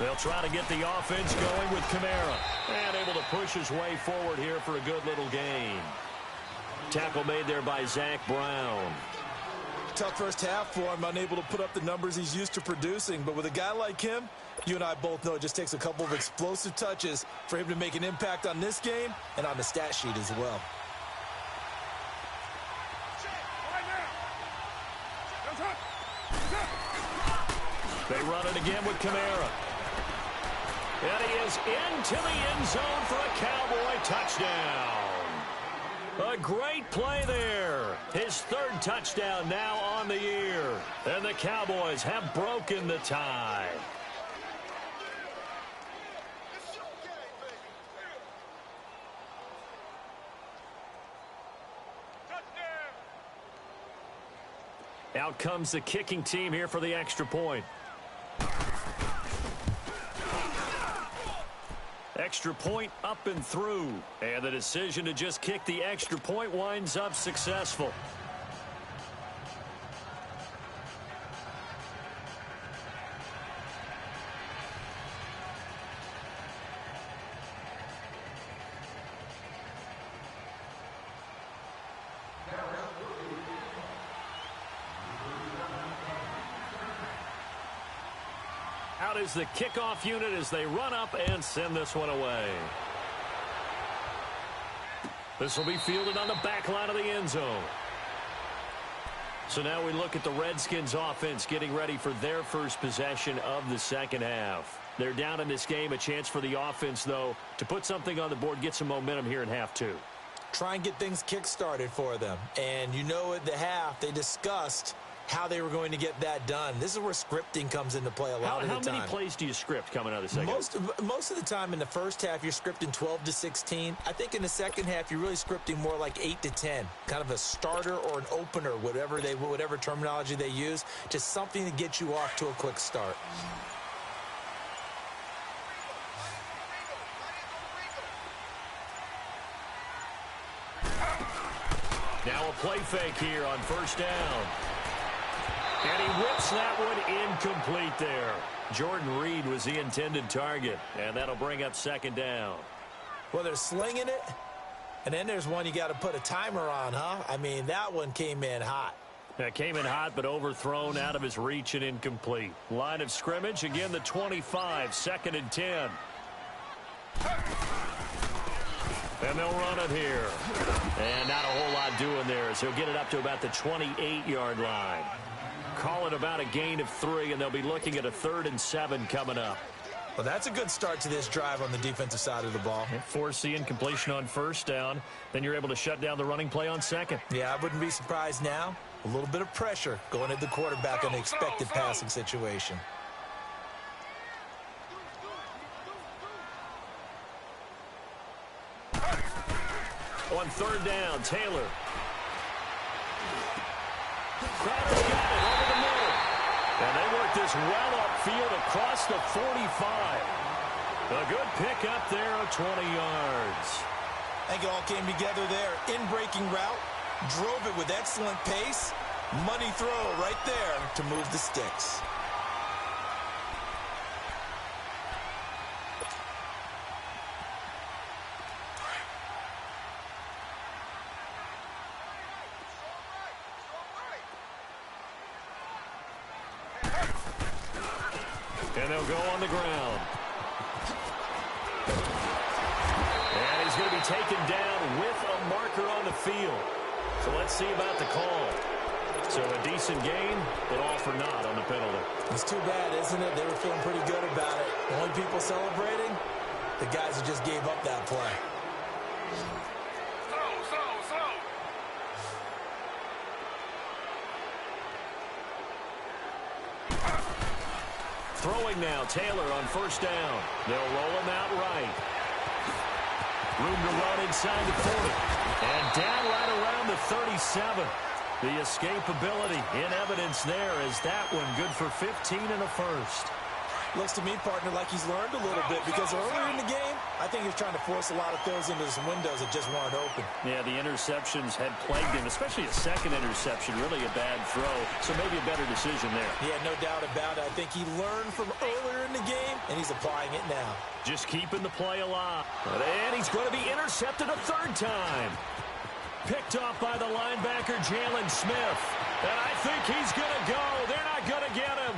They'll try to get the offense going with Kamara. And able to push his way forward here for a good little gain. Tackle made there by Zach Brown. Tough first half for him, unable to put up the numbers he's used to producing. But with a guy like him, you and I both know it just takes a couple of explosive touches for him to make an impact on this game and on the stat sheet as well. They run it again with Kamara. And he is into the end zone for a Cowboy touchdown. A great play there. His 3rd touchdown now on the year. And the Cowboys have broken the tie. Out comes the kicking team here for the extra point. Extra point up and through. And the decision to just kick the extra point winds up successful. Out is the kickoff unit as they run up and send this one away. This will be fielded on the back line of the end zone. So now we look at the Redskins offense getting ready for their first possession of the second half. They're down in this game. A chance for the offense, though, to put something on the board, get some momentum here in half two. Try and get things kick-started for them. And you know at the half, they discussed how they were going to get that done. This is where scripting comes into play a lot of the time. How many plays do you script coming out of the second? Most of the time in the first half, you're scripting 12 to 16. I think in the second half, you're really scripting more like 8 to 10. Kind of a starter or an opener, whatever terminology they use. Just something to get you off to a quick start. Now a play fake here on first down. And he whips that one incomplete there. Jordan Reed was the intended target, and that'll bring up second down. Well, they're slinging it, and then there's one you got to put a timer on, huh? I mean, that one came in hot. That came in hot, but overthrown, out of his reach, and incomplete. Line of scrimmage, again the 25, second and 10. And they'll run it here. And not a whole lot doing there, as he'll get it up to about the 28-yard line. Call it about a gain of 3, and they'll be looking at a 3rd and 7 coming up. Well, that's a good start to this drive on the defensive side of the ball. Force the incompletion on first down. Then you're able to shut down the running play on second. Yeah, I wouldn't be surprised now. A little bit of pressure going at the quarterback in an expected passing situation. On third down, Taylor. Crowder's got it over the middle. And they work this well upfield across the 45. A good pickup there of 20 yards. I think it all came together there. In-breaking route, drove it with excellent pace. Money throw right there to move the sticks. And they'll go on the ground. And he's going to be taken down with a marker on the field. So let's see about the call. So a decent game, but all for naught on the penalty. It's too bad, isn't it? They were feeling pretty good about it. The only people celebrating, the guys who just gave up that play. Throwing now, Taylor on first down. They'll roll him out right. Room to run inside the 40. And down right around the 37. The escapability in evidence there as that one good for 15 and a first. Looks to me, partner, like he's learned a little bit because earlier in the game, I think he was trying to force a lot of throws into some windows that just weren't open. Yeah, the interceptions had plagued him, especially a second interception, really a bad throw. So maybe a better decision there. Yeah, no doubt about it. I think he learned from earlier in the game, and he's applying it now. Just keeping the play alive. And he's going to be intercepted a third time. Picked off by the linebacker, Jalen Smith. And I think he's going to go. They're not going to get him.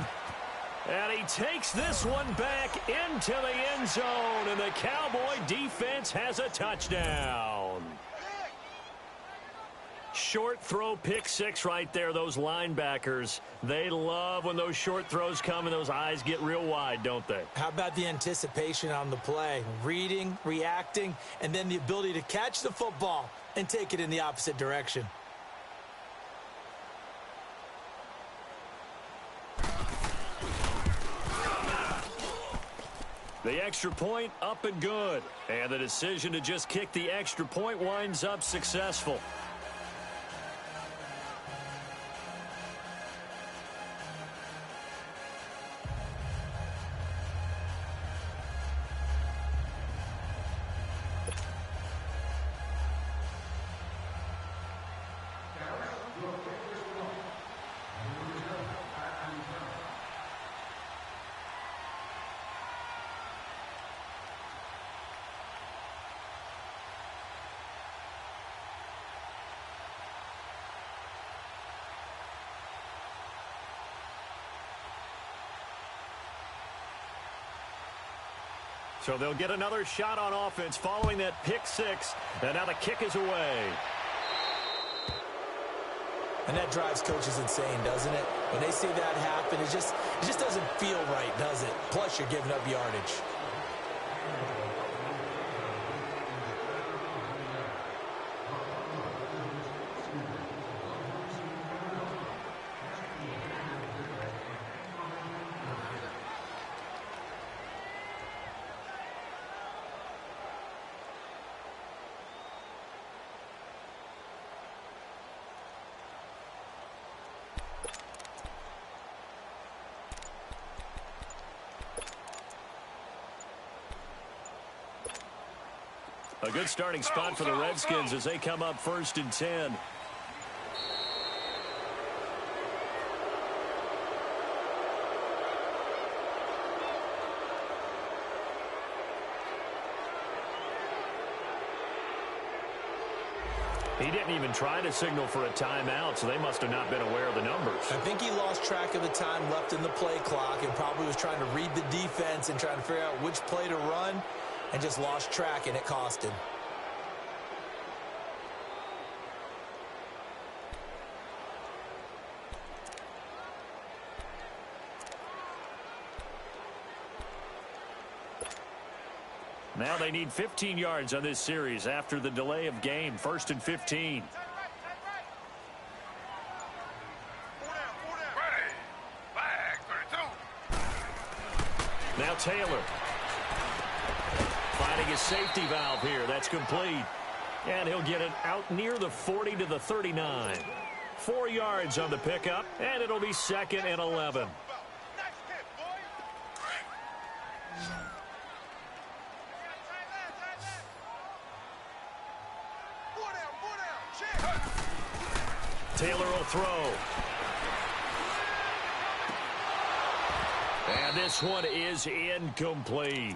And he takes this one back into the end zone, and the Cowboy defense has a touchdown. Short throw, pick six right there. Those linebackers, they love when those short throws come and those eyes get real wide, don't they? How about the anticipation on the play? Reading, reacting, and then the ability to catch the football and take it in the opposite direction. The extra point up and good. And the decision to just kick the extra point winds up successful. So they'll get another shot on offense following that pick six. And now the kick is away. And that drives coaches insane, doesn't it? When they see that happen, it just doesn't feel right, does it? Plus, you're giving up yardage. A good starting spot for the Redskins as they come up 1st and 10. He didn't even try to signal for a timeout, so they must have not been aware of the numbers. I think he lost track of the time left in the play clock and probably was trying to read the defense and trying to figure out which play to run, and just lost track, and it cost him. Now they need 15 yards on this series after the delay of game. 1st and 15. Now Taylor. Finding his safety valve here. That's complete. And he'll get it out near the 40 to the 39. 4 yards on the pickup, and it'll be 2nd and 11. Taylor will throw. And this one is incomplete.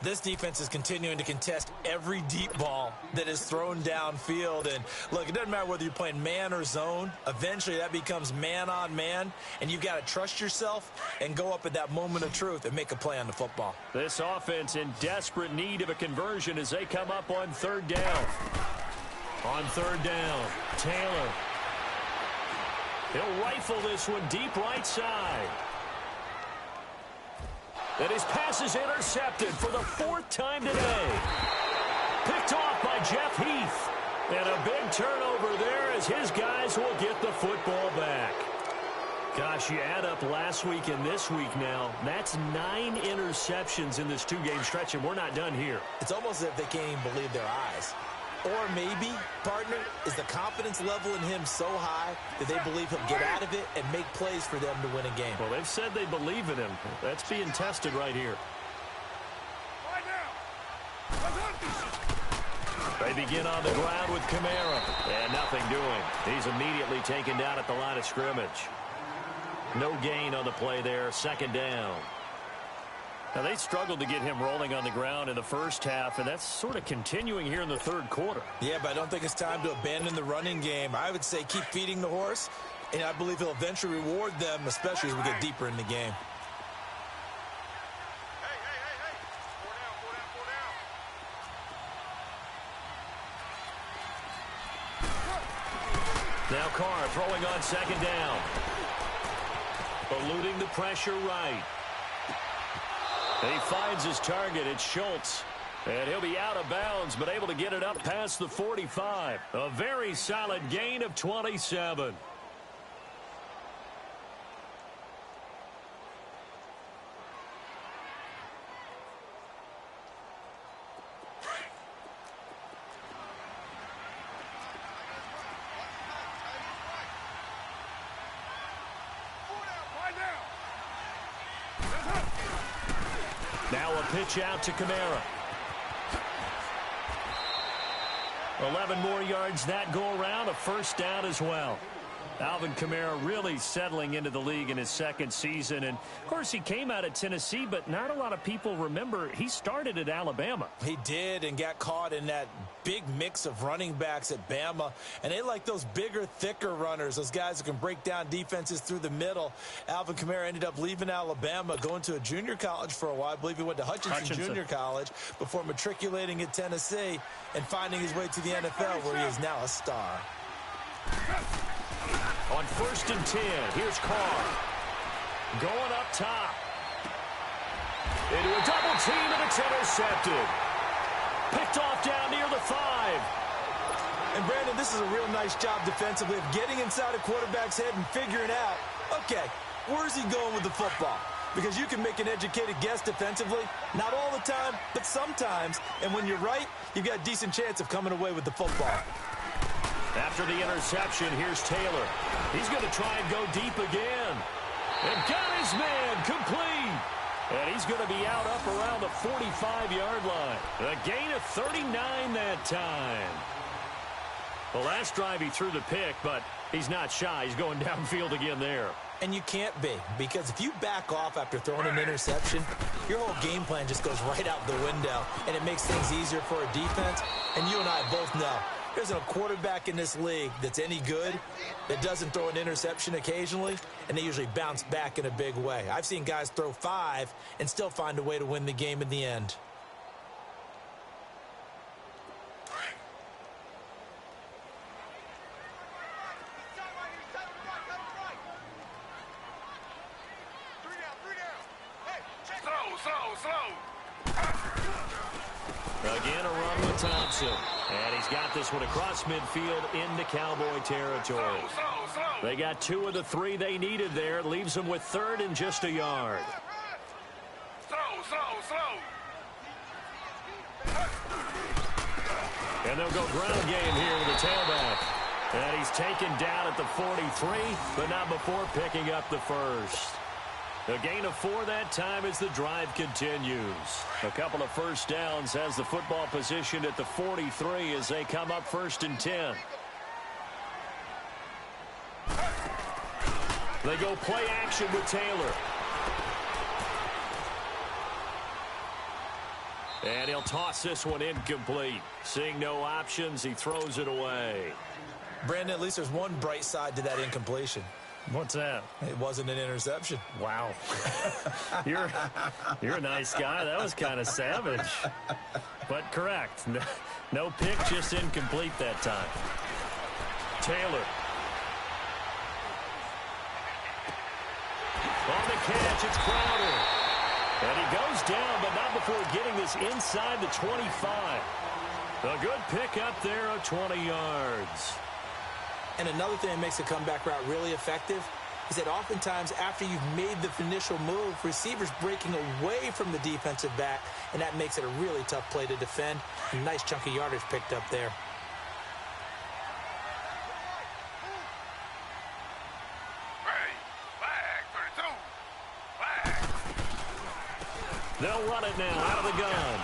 This defense is continuing to contest every deep ball that is thrown downfield. And, look, it doesn't matter whether you're playing man or zone. Eventually, that becomes man-on-man, and you've got to trust yourself and go up at that moment of truth and make a play on the football. This offense in desperate need of a conversion as they come up on 3rd down. On 3rd down, Taylor. He'll rifle this one deep right side. And his pass is intercepted for the 4th time today. Picked off by Jeff Heath. And a big turnover there as his guys will get the football back. Gosh, you add up last week and this week now. That's 9 interceptions in this 2-game stretch, and we're not done here. It's almost as if they can't even believe their eyes. Or maybe, partner, is the confidence level in him so high that they believe he'll get out of it and make plays for them to win a game. Well, they've said they believe in him. That's being tested right here. They begin on the ground with Kamara. And nothing doing. He's immediately taken down at the line of scrimmage. No gain on the play there. 2nd down. Now, they struggled to get him rolling on the ground in the first half, and that's sort of continuing here in the 3rd quarter. Yeah, but I don't think it's time to abandon the running game. I would say keep feeding the horse, and I believe he'll eventually reward them, especially as we get deeper in the game. Now Carr throwing on 2nd down. Eluding the pressure right. He finds his target. It's Schultz. And he'll be out of bounds, but able to get it up past the 45. A very solid gain of 27. Now a pitch out to Kamara. 11 more yards that go around, a 1st down as well. Alvin Kamara really settling into the league in his 2nd season. And, of course, he came out of Tennessee, but not a lot of people remember he started at Alabama. He did and got caught in that big mix of running backs at Bama. And they like those bigger, thicker runners, those guys who can break down defenses through the middle. Alvin Kamara ended up leaving Alabama, going to a junior college for a while. I believe he went to Hutchinson Junior College before matriculating at Tennessee and finding his way to the NFL, where he is now a star. On 1st and 10, here's Carr. Going up top. Into a double team, and it's intercepted. Picked off down near the 5. And, Brandon, this is a real nice job defensively of getting inside a quarterback's head and figuring out, okay, where's he going with the football? Because you can make an educated guess defensively. Not all the time, but sometimes. And when you're right, you've got a decent chance of coming away with the football. After the interception, here's Taylor. He's going to try and go deep again. And got his man complete. And he's going to be out up around the 45-yard line. A gain of 39 that time. The last drive he threw the pick, but he's not shy. He's going downfield again there. And you can't be, because if you back off after throwing an interception, your whole game plan just goes right out the window, and it makes things easier for a defense. And you and I both know there isn't a quarterback in this league that's any good that doesn't throw an interception occasionally, and they usually bounce back in a big way. I've seen guys throw 5 and still find a way to win the game in the end. Again, a run with Thompson. And he's got this one across midfield into Cowboy territory. They got 2 of the 3 they needed there. Leaves them with 3rd and just a yard. And they'll go ground game here with the tailback. And he's taken down at the 43, but not before picking up the first. A gain of 4 that time as the drive continues. A couple of first downs has the football positioned at the 43 as they come up 1st and 10. They go play action with Taylor. And he'll toss this one incomplete. Seeing no options, he throws it away. Brandon, at least there's one bright side to that incompletion. What's that? It wasn't an interception. Wow. You're a nice guy. That was kind of savage. But correct. No pick, just incomplete that time. Taylor. On the catch, it's Crowder. And he goes down, but not before getting this inside the 25. A good pick up there of 20 yards. And another thing that makes a comeback route really effective is that oftentimes after you've made the initial move, receivers breaking away from the defensive back, and that makes it a really tough play to defend. A nice chunk of yardage picked up there. They'll run it now out of the gun.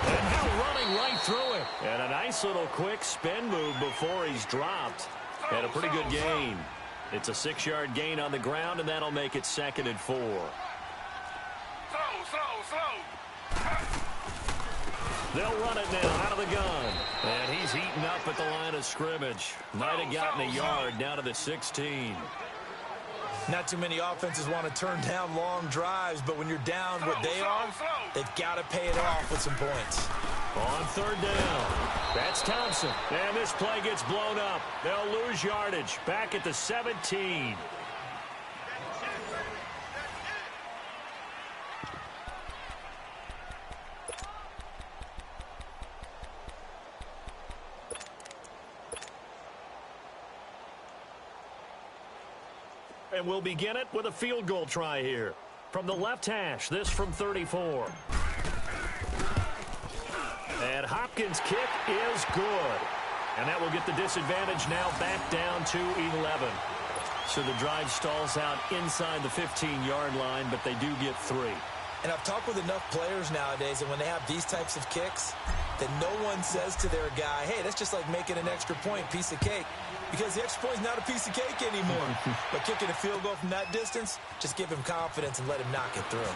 And now running right through it. And a nice little quick spin move before he's dropped. And a pretty good gain. It's a 6-yard gain on the ground, and that'll make it 2nd and 4. They'll run it now out of the gun. And he's heating up at the line of scrimmage. Might have gotten a yard down to the 16. Not too many offenses want to turn down long drives, but when you're down what they are, they've got to pay it off with some points. On 3rd down, that's Thompson. And this play gets blown up. They'll lose yardage. Back at the 17. And we'll begin it with a field goal try here. From the left hash, this from 34. And Hopkins' kick is good. And that will get the disadvantage now back down to 11. So the drive stalls out inside the 15-yard line, but they do get 3. And I've talked with enough players nowadays that when they have these types of kicks, that no one says to their guy, hey, that's just like making an extra point, piece of cake. Because the extra point is not a piece of cake anymore. But kicking a field goal from that distance, just give him confidence and let him knock it through.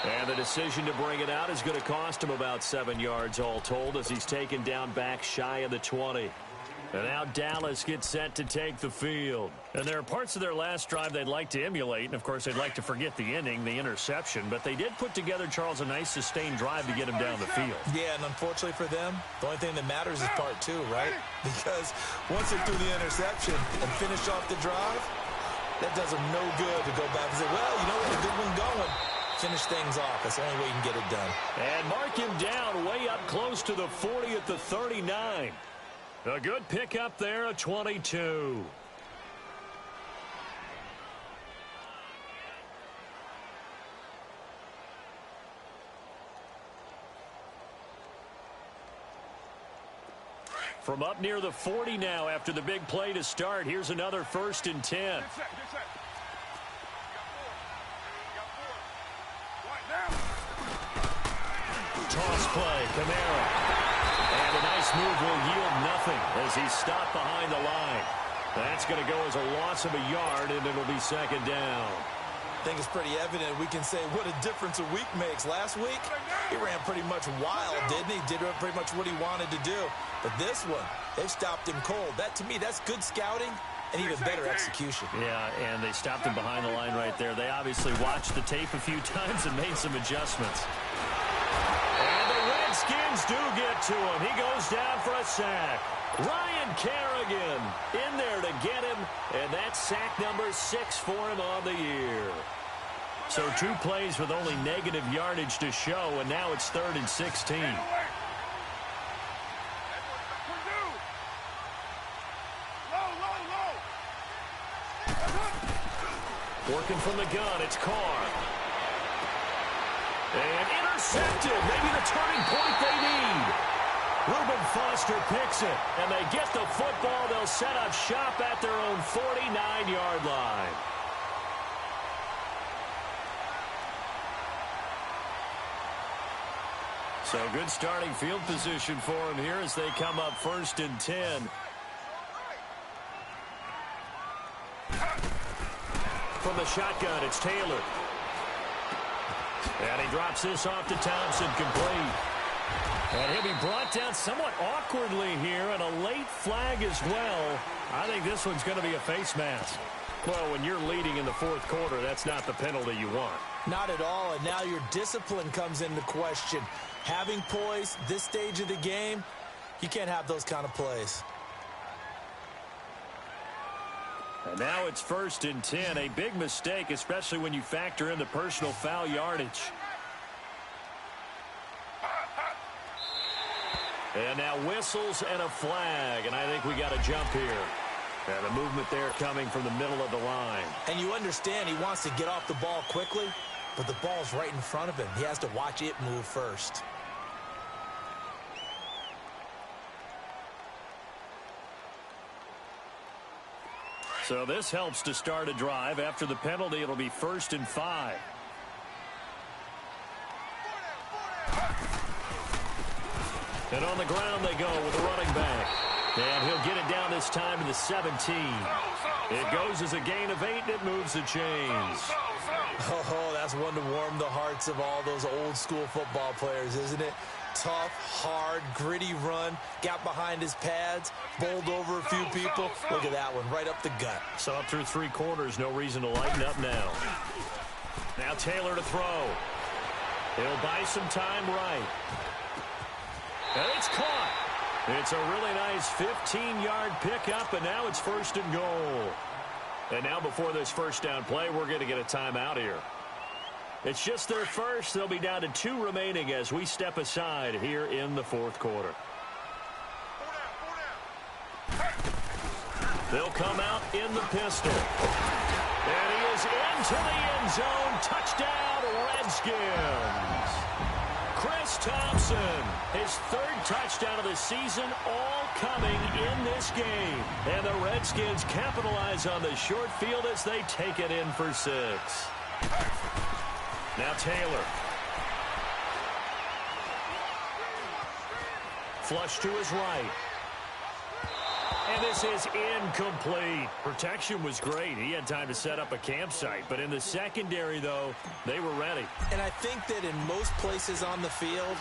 And the decision to bring it out is going to cost him about 7 yards all told as he's taken down back shy of the 20. And now Dallas gets set to take the field. And there are parts of their last drive they'd like to emulate. And, of course, they'd like to forget the inning, the interception. But they did put together, Charles, a nice sustained drive to get him down the field. Yeah, and unfortunately for them, the only thing that matters is part two, right? Because once they threw the interception and finished off the drive, that does them no good to go back and say, well, you know what, a good one going. Finish things off. That's the only way you can get it done. And mark him down way up close to the 40 at the 39. A good pickup there, a 22. From up near the 40 now after the big play to start. Here's another 1st and 10. Toss play, Kamara. And a nice move will yield nothing as he's stopped behind the line. That's going to go as a loss of a yard, and it'll be 2nd down. I think it's pretty evident. We can say what a difference a week makes. Last week, he ran pretty much wild, didn't he? Did pretty much what he wanted to do. But this one, they've stopped him cold. That, to me, that's good scouting and even better execution. Yeah, and they stopped him behind the line right there. They obviously watched the tape a few times and made some adjustments. And the Redskins do get to him. He goes down for a sack. Ryan Kerrigan in there to get him, and that's sack number 6 for him on the year. So 2 plays with only negative yardage to show, and now it's 3rd and 16. Working from the gun, it's Carr. And intercepted, maybe the turning point they need. Reuben Foster picks it, and they get the football. They'll set up shop at their own 49-yard line. So good starting field position for him here as they come up 1st and 10. From the shotgun, it's Taylor. And he drops this off to Thompson, complete. And he'll be brought down somewhat awkwardly here, and a late flag as well. I think this one's going to be a face mask. Well, when you're leading in the 4th quarter, that's not the penalty you want. Not at all, and now your discipline comes into question. Having poise this stage of the game, you can't have those kind of plays. And now it's 1st and 10. A big mistake, especially when you factor in the personal foul yardage. And now whistles and a flag, and I think we got a jump here. And a movement there coming from the middle of the line. And you understand he wants to get off the ball quickly, but the ball's right in front of him. He has to watch it move first. So this helps to start a drive. After the penalty, it'll be 1st and 5. And on the ground they go with the running back. And he'll get it down this time to the 17. It goes as a gain of 8, and it moves the chains. Oh, that's one to warm the hearts of all those old school football players, isn't it? Tough, hard, gritty run. Got behind his pads, bowled over a few people. Look at that one, right up the gut. So up through 3 quarters, no reason to lighten up now. Now Taylor to throw. He'll buy some time right. And it's caught. It's a really nice 15-yard pickup, and now it's 1st and goal. And now before this 1st down play, we're going to get a timeout here. It's just their first. They'll be down to 2 remaining as we step aside here in the 4th quarter. They'll come out in the pistol. And he is into the end zone. Touchdown, Redskins. Chris Thompson, his 3rd touchdown of the season, all coming in this game. And the Redskins capitalize on the short field as they take it in for 6. Now Taylor. Flush to his right. And this is incomplete. Protection was great. He had time to set up a campsite. But in the secondary, though, they were ready. And I think that in most places on the field,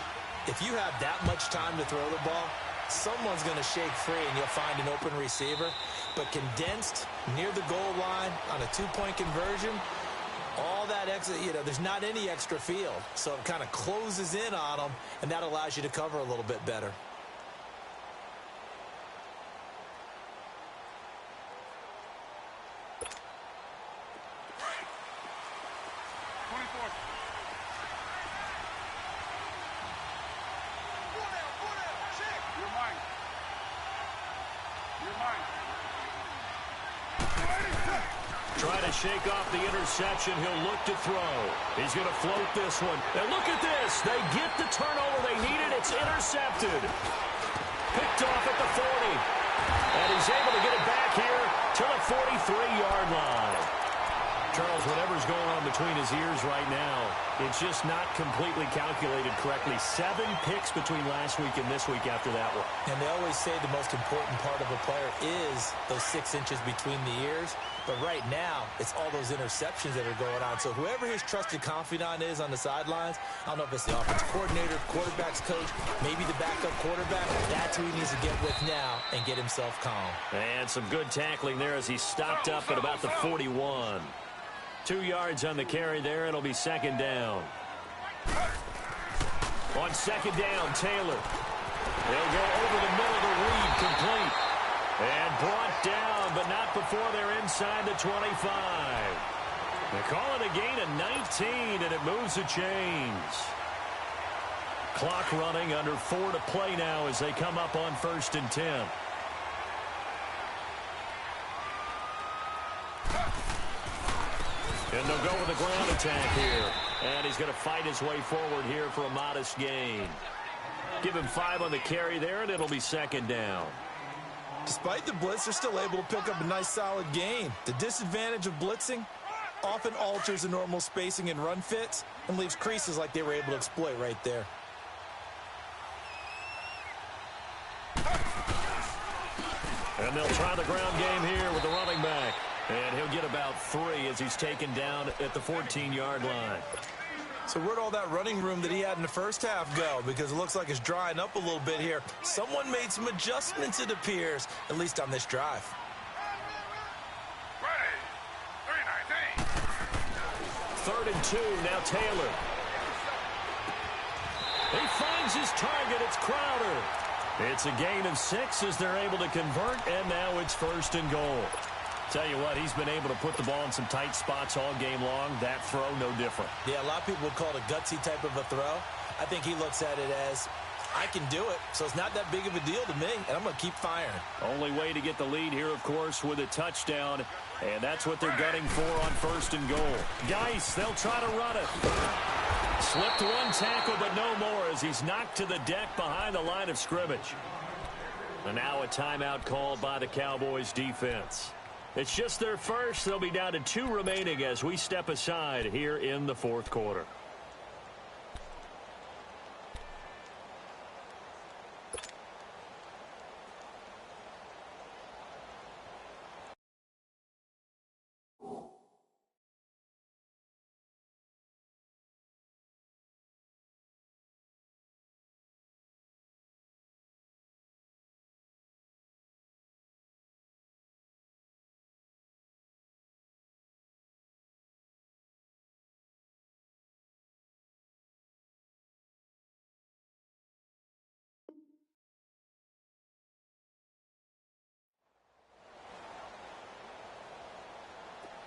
if you have that much time to throw the ball, someone's going to shake free and you'll find an open receiver. But condensed near the goal line on a two-point conversion, all that extra, there's not any extra field. So it kind of closes in on them, and that allows you to cover a little bit better. Try to shake off the interception. He'll look to throw. He's going to float this one. And look at this. They get the turnover they needed. It's intercepted. Picked off at the 40. And he's able to get it back here to the 43-yard line. Charles, whatever's going on between his ears right now, it's just not completely calculated correctly. 7 picks between last week and this week after that one. And they always say the most important part of a player is those 6 inches between the ears. But right now, it's all those interceptions that are going on. So whoever his trusted confidant is on the sidelines, I don't know if it's the offensive coordinator, quarterback's coach, maybe the backup quarterback, that's who he needs to get with now and get himself calm. And some good tackling there as he stopped up at about the 41. 2 yards on the carry there. It'll be second down. On second down, Taylor. They'll go over the middle to Reed, complete. And brought down, but not before they're inside the 25. They call it a gain of 19, and it moves the chains. Clock running, under 4 to play now as they come up on 1st and 10. And they'll go with a ground attack here. And he's going to fight his way forward here for a modest gain. Give him 5 on the carry there, and it'll be second down. Despite the blitz, they're still able to pick up a nice solid gain. The disadvantage of blitzing often alters the normal spacing and run fits and leaves creases like they were able to exploit right there. And they'll try the ground game here with the running back. And he'll get about 3 as he's taken down at the 14-yard line. So where'd all that running room that he had in the first half go? Because it looks like it's drying up a little bit here. Someone made some adjustments, it appears, at least on this drive. Ready. 3rd and 2, now Taylor. He finds his target. It's Crowder. It's a gain of 6 as they're able to convert, and now it's 1st and goal. Tell you what, he's been able to put the ball in some tight spots all game long. That throw, no different. Yeah, a lot of people would call it a gutsy type of a throw. I think he looks at it as, I can do it, so it's not that big of a deal to me, and I'm going to keep firing. Only way to get the lead here, of course, with a touchdown, and that's what they're gunning for on 1st and goal. Geis, they'll try to run it. Slipped 1 tackle, but no more as he's knocked to the deck behind the line of scrimmage. And now a timeout called by the Cowboys defense. It's just their first. They'll be down to 2 remaining as we step aside here in the 4th quarter.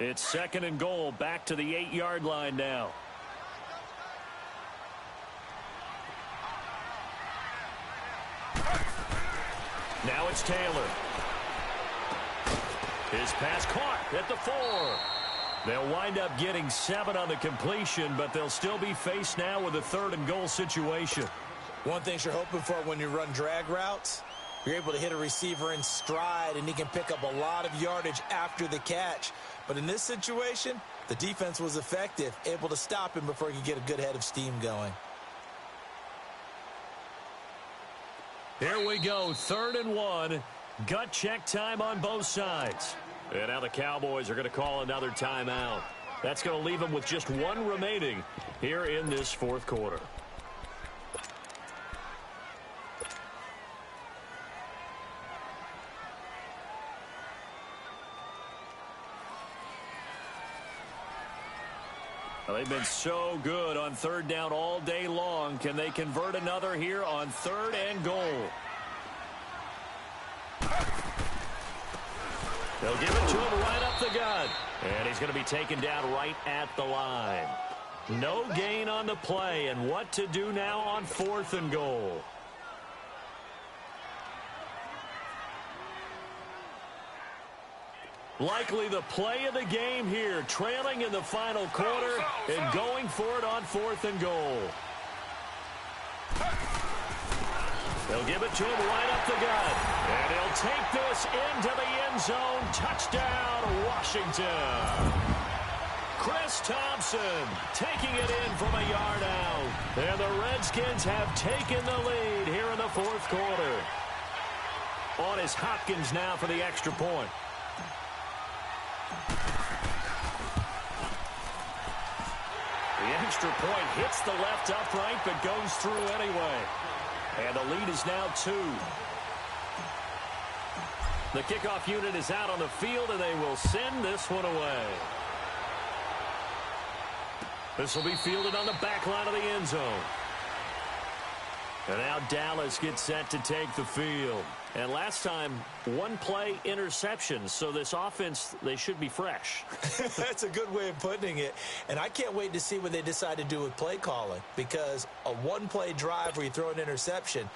It's 2nd and goal, back to the 8-yard line now. Now it's Taylor. His pass caught at the 4. They'll wind up getting 7 on the completion, but they'll still be faced now with a 3rd and goal situation. One thing you're hoping for when you run drag routes, you're able to hit a receiver in stride, and he can pick up a lot of yardage after the catch. But in this situation, the defense was effective, able to stop him before he could get a good head of steam going. Here we go, 3rd and 1. Gut check time on both sides. And now the Cowboys are going to call another timeout. That's going to leave them with just 1 remaining here in this 4th quarter. Well, they've been so good on third down all day long. Can they convert another here on 3rd and goal? They'll give it to him right up the gut. And he's going to be taken down right at the line. No gain on the play. And what to do now on 4th and goal? Likely the play of the game here, trailing in the final quarter and going for it on 4th and goal. They'll give it to him right up the gut. And he'll take this into the end zone. Touchdown, Washington. Chris Thompson taking it in from a yard out. And the Redskins have taken the lead here in the 4th quarter. On is Hopkins now for the extra point. The extra point hits the left upright but goes through anyway. And the lead is now 2. The kickoff unit is out on the field, and they will send this one away. This will be fielded on the back line of the end zone. And now Dallas gets set to take the field. And last time, 1 play interception. So this offense, they should be fresh. That's a good way of putting it. And I can't wait to see what they decide to do with play calling. Because a 1-play drive where you throw an interception,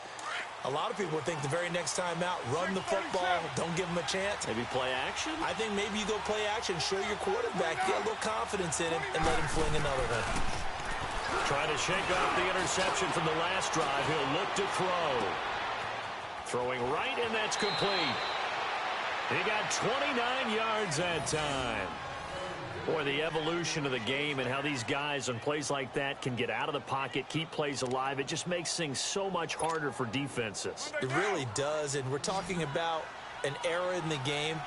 a lot of people would think the very next time out, run the football, don't give them a chance. Maybe play action? I think maybe you go play action, show your quarterback, get a little confidence in him, and let him fling another one. Trying to shake off the interception from the last drive. He'll look to throw. Throwing right, and that's complete. He got 29 yards that time. Boy, the evolution of the game and how these guys on plays like that can get out of the pocket, keep plays alive, it just makes things so much harder for defenses. It really does, and we're talking about an era in the game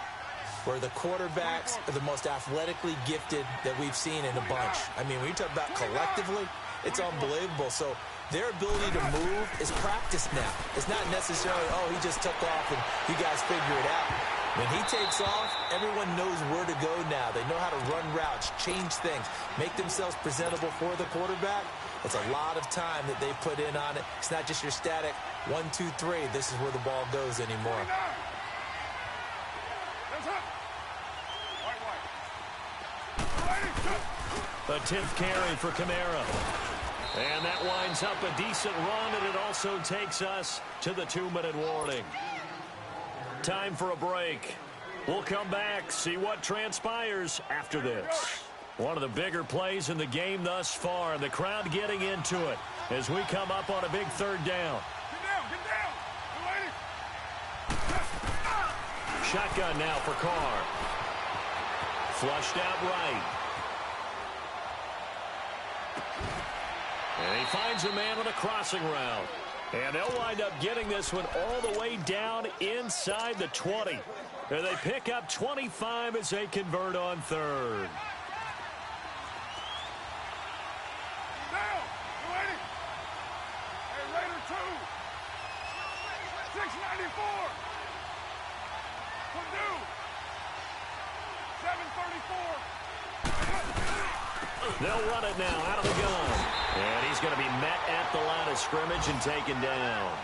where the quarterbacks are the most athletically gifted that we've seen in a bunch. I mean, when you talk about collectively, it's unbelievable. So their ability to move is practiced now. It's not necessarily, oh, he just took off and you guys figure it out. When he takes off, everyone knows where to go now. They know how to run routes, change things, make themselves presentable for the quarterback. It's a lot of time that they put in on it. It's not just your static 1, 2, 3. This is where the ball goes anymore. A 10th carry for Kamara. And that winds up a decent run, and it also takes us to the 2-minute warning. Time for a break. We'll come back, see what transpires after this. One of the bigger plays in the game thus far, and the crowd getting into it as we come up on a big 3rd down. Get down! Shotgun now for Carr. Flushed out right. And he finds a man on a crossing route. And they'll wind up getting this one all the way down inside the 20. And they pick up 25 as they convert on 3rd. Down! You ready? Hey, Raider 2. 694. Purdue. 734. They'll run it now out of the gun. And he's going to be met at the line of scrimmage and taken down.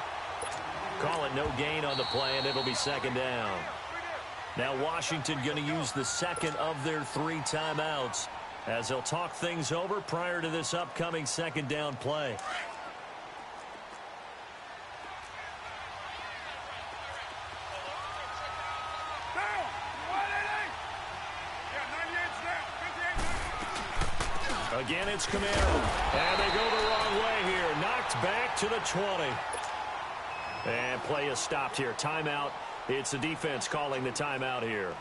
Call it no gain on the play, and it'll be 2nd down. Now Washington going to use the 2nd of their 3 timeouts as they'll talk things over prior to this upcoming 2nd down play. Again, it's Kamara. And they go the wrong way here. Knocked back to the 20. And play is stopped here. Timeout. It's the defense calling the timeout here,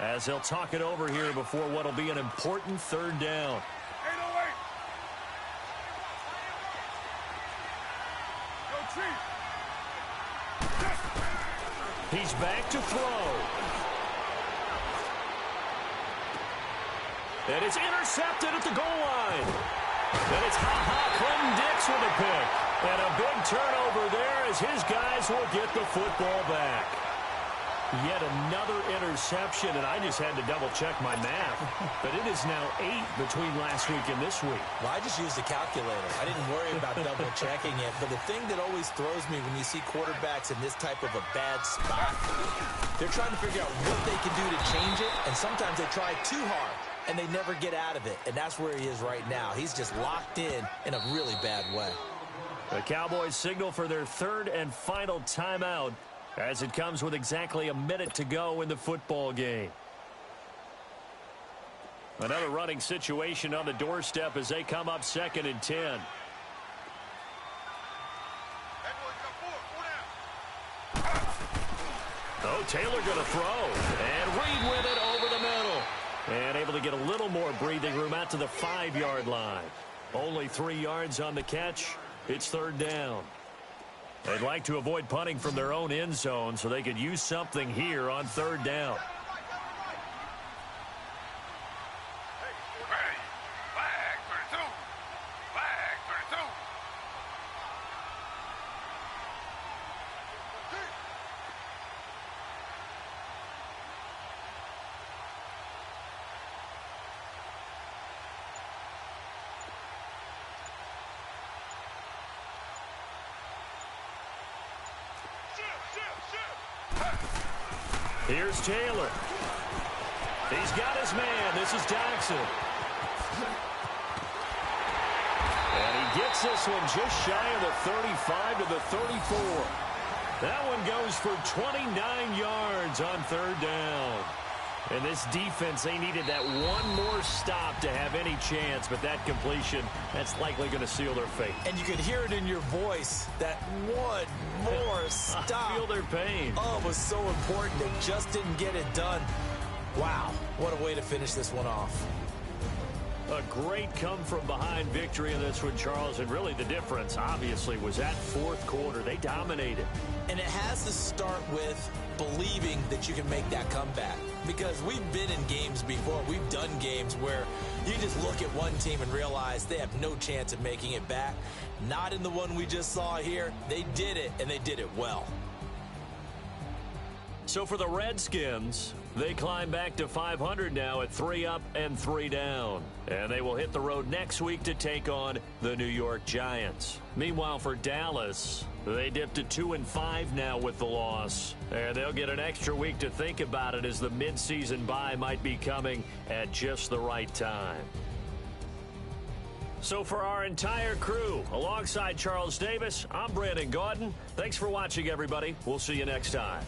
as they'll talk it over here before what will be an important 3rd down. 808. Go Chief. He's back to throw. And it's intercepted at the goal line. And it's Clinton Dix with a pick. And a big turnover there as his guys will get the football back. Yet another interception, and I just had to double-check my math. But it is now 8 between last week and this week. Well, I just used a calculator. I didn't worry about double-checking it. But the thing that always throws me when you see quarterbacks in this type of a bad spot, they're trying to figure out what they can do to change it, and sometimes they try too hard, and they never get out of it. And that's where he is right now. He's just locked in a really bad way. The Cowboys signal for their third and final timeout, as it comes with exactly a minute to go in the football game. Another running situation on the doorstep as they come up 2nd and 10. Oh, Taylor going to throw. And Reed with it over the middle. And able to get a little more breathing room out to the 5-yard line. Only 3 yards on the catch. It's 3rd down. They'd like to avoid punting from their own end zone so they could use something here on 3rd down. Here's Taylor. He's got his man. This is Jackson. And he gets this one just shy of the 35 to the 34. That one goes for 29 yards on 3rd down. And this defense, they needed that one more stop to have any chance, but that completion, that's likely going to seal their fate. And you could hear it in your voice, that one more stop. I feel their pain. Oh, it was so important. They just didn't get it done. Wow, what a way to finish this one off. A great come-from-behind victory in this one, Charles, and really the difference, obviously, was that 4th quarter. They dominated. And it has to start with believing that you can make that comeback. Because we've been in games before. We've done games where you just look at one team and realize they have no chance of making it back. Not in the one we just saw here. They did it, and they did it well. So for the Redskins, they climb back to 500 now at 3 up and 3 down. And they will hit the road next week to take on the New York Giants. Meanwhile, for Dallas, they dipped to 2-5 now with the loss. And they'll get an extra week to think about it as the midseason bye might be coming at just the right time. So for our entire crew, alongside Charles Davis, I'm Brandon Gaudin. Thanks for watching, everybody. We'll see you next time.